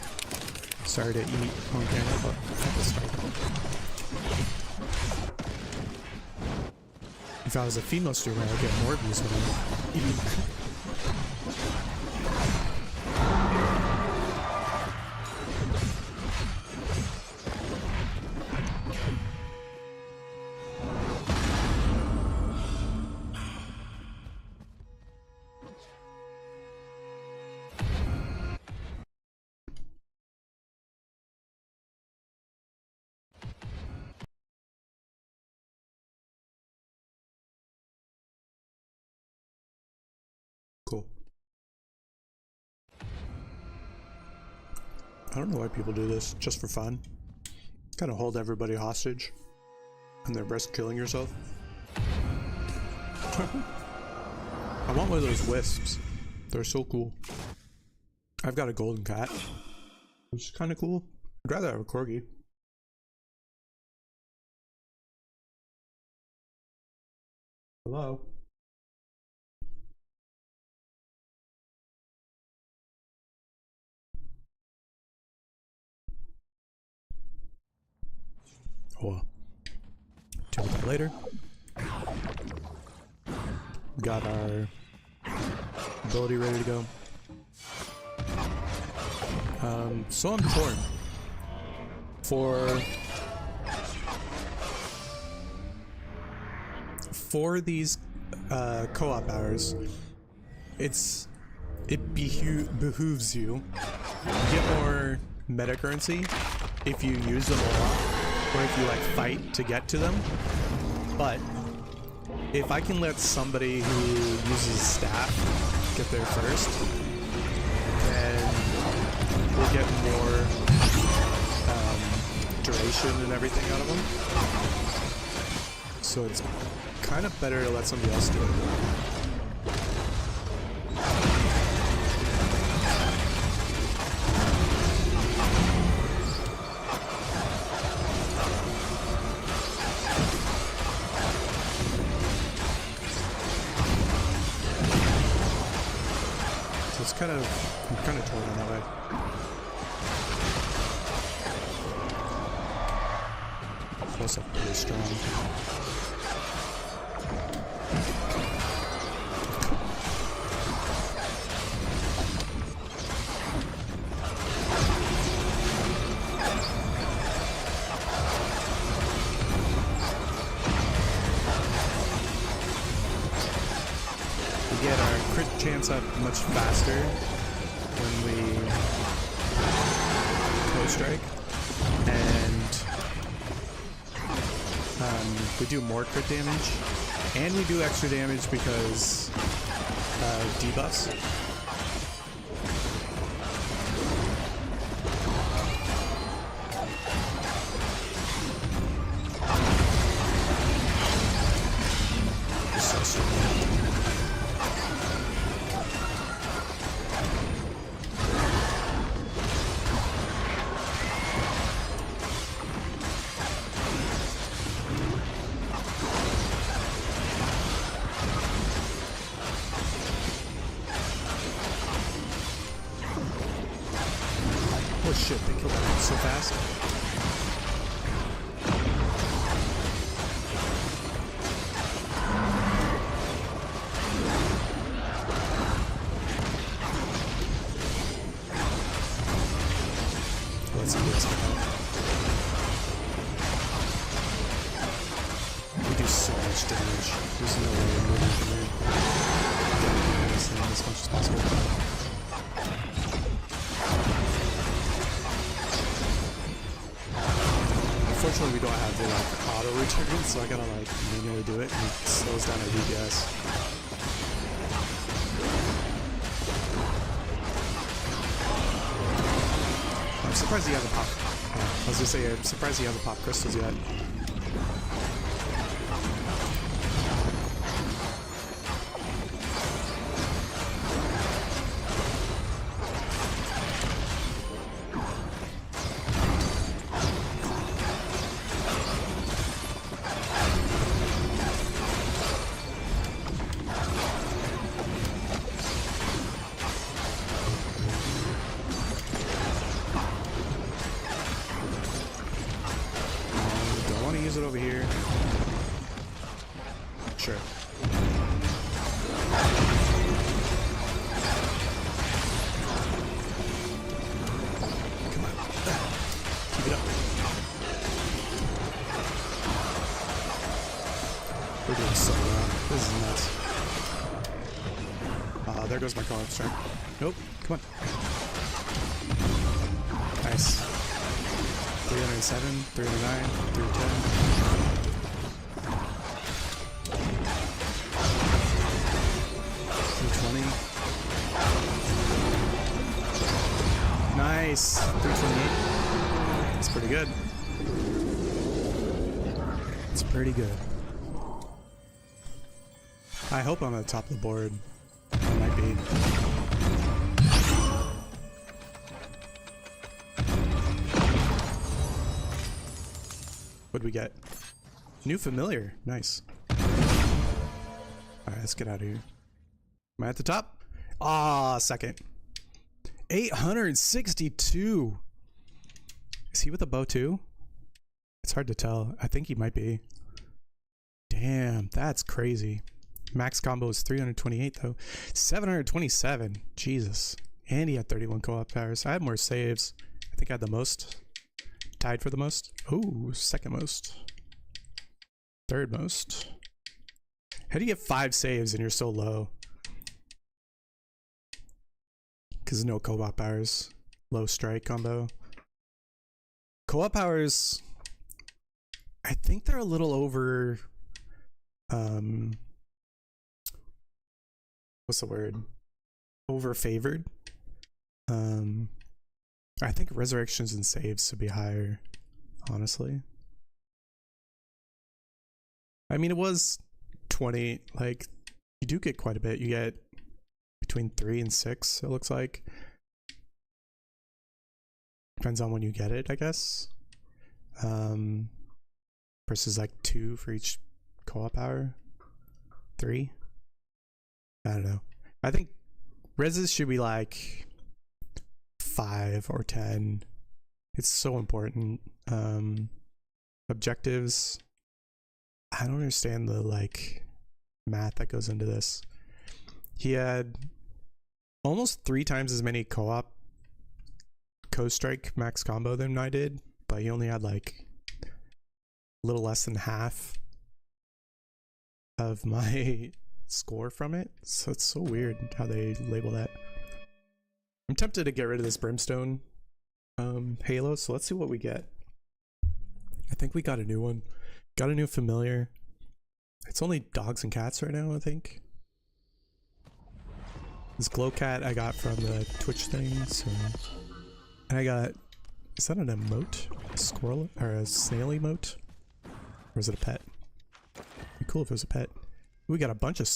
Sorry to eat on camera, but that was fine. If I was a female streamer, I'd get more views when I'm eating. I don't know why people do this, just for fun. Kind of hold everybody hostage and then risk killing yourself. I want one of those wisps. They're so cool. I've got a golden cat, which is kind of cool. I'd rather have a corgi. Hello? Oh well. Deal with that later. Got our ability ready to go. So I'm torn. For these co-op hours, it behooves you to get more meta currency if you use them a lot, or if you like fight to get to them. But if I can let somebody who uses staff get there first, then we'll get more duration and everything out of them. So it's kind of better to let somebody else do it. So it's kind of, I'm kind of torn in that way. It's also pretty strong. Get our crit chance up much faster when we co-strike, and we do more crit damage, and we do extra damage because of debuffs. It's so strong. Oh shit, they killed that one so fast. Let's see what's going on. We do so much damage. There's no way we're moving from here. Getting this thing as much as possible. Unfortunately, we don't have the like auto return, so I gotta like manually do it, and it slows down our DPS. I'm surprised he hasn't popped. I was gonna say, I'm surprised he hasn't popped crystals yet. Use it over here. Sure. Come on. Keep it up. We're doing so well. This is nuts. There goes my co-op strike. Nope. Come on. Nice. 307, 309, 310. 320. Nice. 328. That's pretty good. It's pretty good. I hope I'm at the top of the board. I might be. What'd we get? New familiar. Nice. Alright, let's get out of here. Am I at the top? Ah, second. 862. Is he with a bow too? It's hard to tell. I think he might be. Damn, that's crazy. Max combo is 328 though. 727. Jesus. And he had 31 co-op powers. I had more saves. I think I had the most. Tied for the most. Ooh, second most. Third most. How do you get 5 saves and you're so low? Because no co-op powers. Low strike combo. Co-op powers, I think they're a little over, what's the word? Over favored. I think resurrections and saves should be higher, honestly. I mean, it was 20, like, you do get quite a bit. You get between 3 and 6, it looks like. Depends on when you get it, I guess. Versus like 2 for each co-op hour. 3. I don't know. I think reses should be like 5 or 10. It's so important. Objectives. I don't understand the like math that goes into this. He had almost 3 times as many co-op co-strike max combo than I did, but he only had like a little less than half of my score from it. So it's so weird how they label that. I'm tempted to get rid of this brimstone halo, so let's see what we get. I think we got a new one. Got a new familiar. It's only dogs and cats right now, I think. This glow cat I got from the Twitch thing, so... And I got... Is that an emote? A squirrel? Or a snail emote? Or is it a pet? It'd be cool if it was a pet. We got a bunch of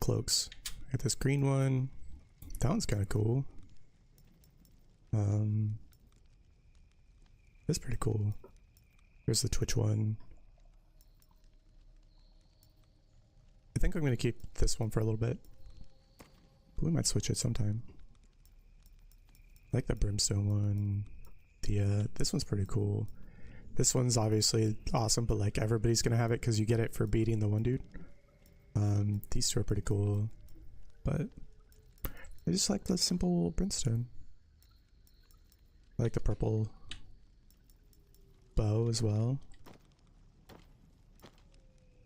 cloaks. Got this green one. That one's kind of cool. That's pretty cool. Here's the Twitch one. I think I'm going to keep this one for a little bit. But we might switch it sometime. I like the brimstone one. The this one's pretty cool. This one's obviously awesome, but like everybody's gonna have it because you get it for beating the one dude. These two are pretty cool, but I just like the simple brimstone. I like the purple bow as well.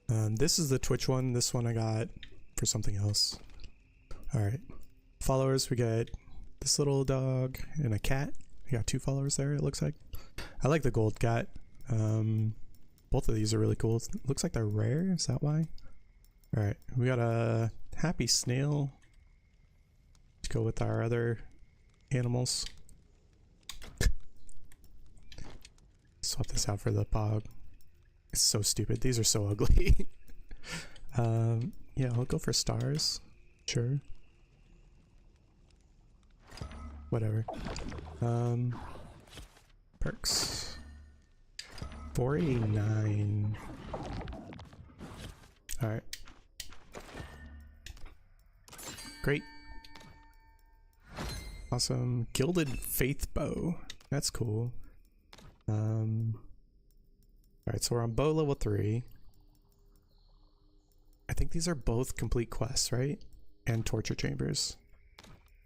This is the Twitch one. This one I got for something else. Alright. Followers, we got this little dog and a cat. We got 2 followers there, it looks like. I like the gold cat. Both of these are really cool. It looks like they're rare. Is that why? Alright. We got a happy snail. Let's go with our other animals. Swap this out for the pog. It's so stupid. These are so ugly. Yeah, I'll go for stars. Sure. Whatever. Perks. 489. Alright. Great. Awesome. Gilded Faith Bow. That's cool. Alright, so we're on bow level 3. I think these are both complete quests, right? And torture chambers.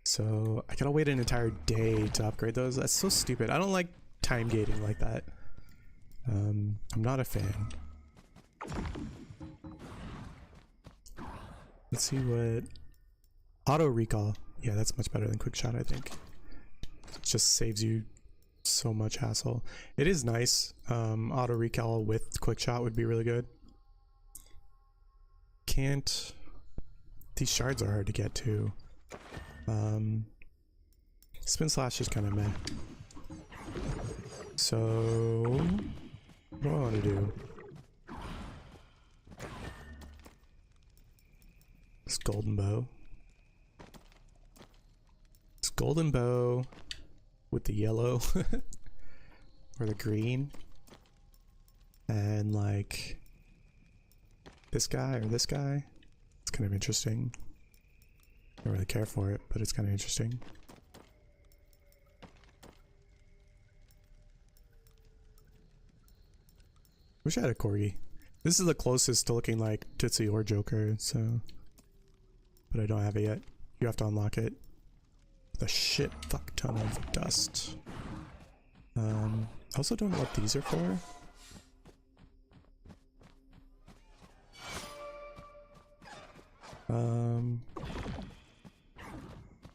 So I gotta wait an entire day to upgrade those. That's so stupid. I don't like time gating like that. I'm not a fan. Let's see what... Auto recall. Yeah, that's much better than quick shot, I think. It just saves you so much hassle. It is nice. Auto recall with quick shot would be really good. Can't... These shards are hard to get too. Spin slash is kind of meh. So, what do I want to do? This golden bow. This golden bow with the yellow or the green. And like this guy or this guy. It's kind of interesting. I don't really care for it, but it's kind of interesting. Wish I had a corgi. This is the closest to looking like Tootsie or Joker, so. But I don't have it yet. You have to unlock it. The shit fuck ton of dust. I also don't know what these are for.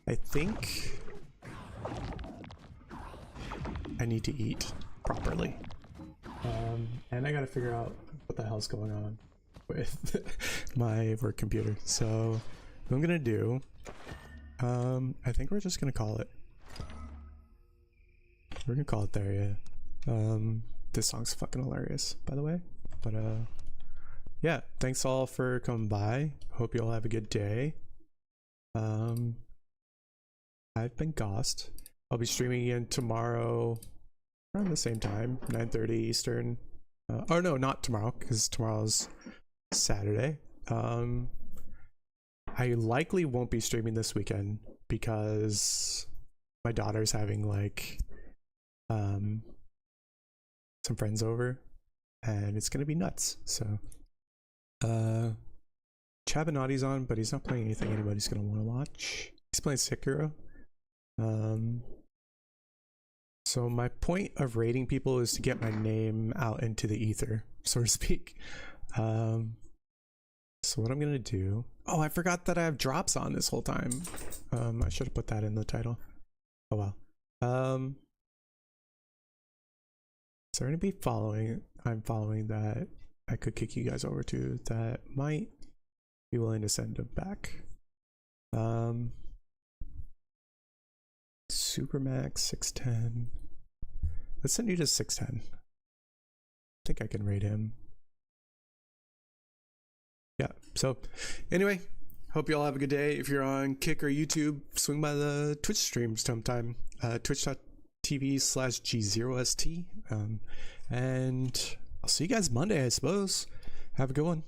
I think I need to eat properly. And I gotta figure out what the hell's going on with my work computer. So what I'm gonna do, I think we're just gonna call it. We're gonna call it there, yeah. This song's fucking hilarious, by the way. But yeah, thanks all for coming by. Hope you all have a good day. I've been Ghost. I'll be streaming again tomorrow around the same time, 9:30 Eastern. Oh no, not tomorrow, because tomorrow's Saturday. I likely won't be streaming this weekend because my daughter's having like some friends over and it's gonna be nuts. So Chabinotti's on, but he's not playing anything anybody's gonna want to watch. He's playing Sekiro. So my point of rating people is to get my name out into the ether, so to speak. So what I'm gonna do, oh, I forgot that I have drops on this whole time. I should have put that in the title. Oh well. Is there anybody I'm following that I could kick you guys over to that might be willing to send them back? Supermax 610. Let's send you to 610. I think I can rate him. Yeah, so anyway, hope you all have a good day. If you're on Kick or YouTube, swing by the Twitch streams sometime. Twitch.tv/G0ST. And I'll see you guys Monday, I suppose. Have a good one.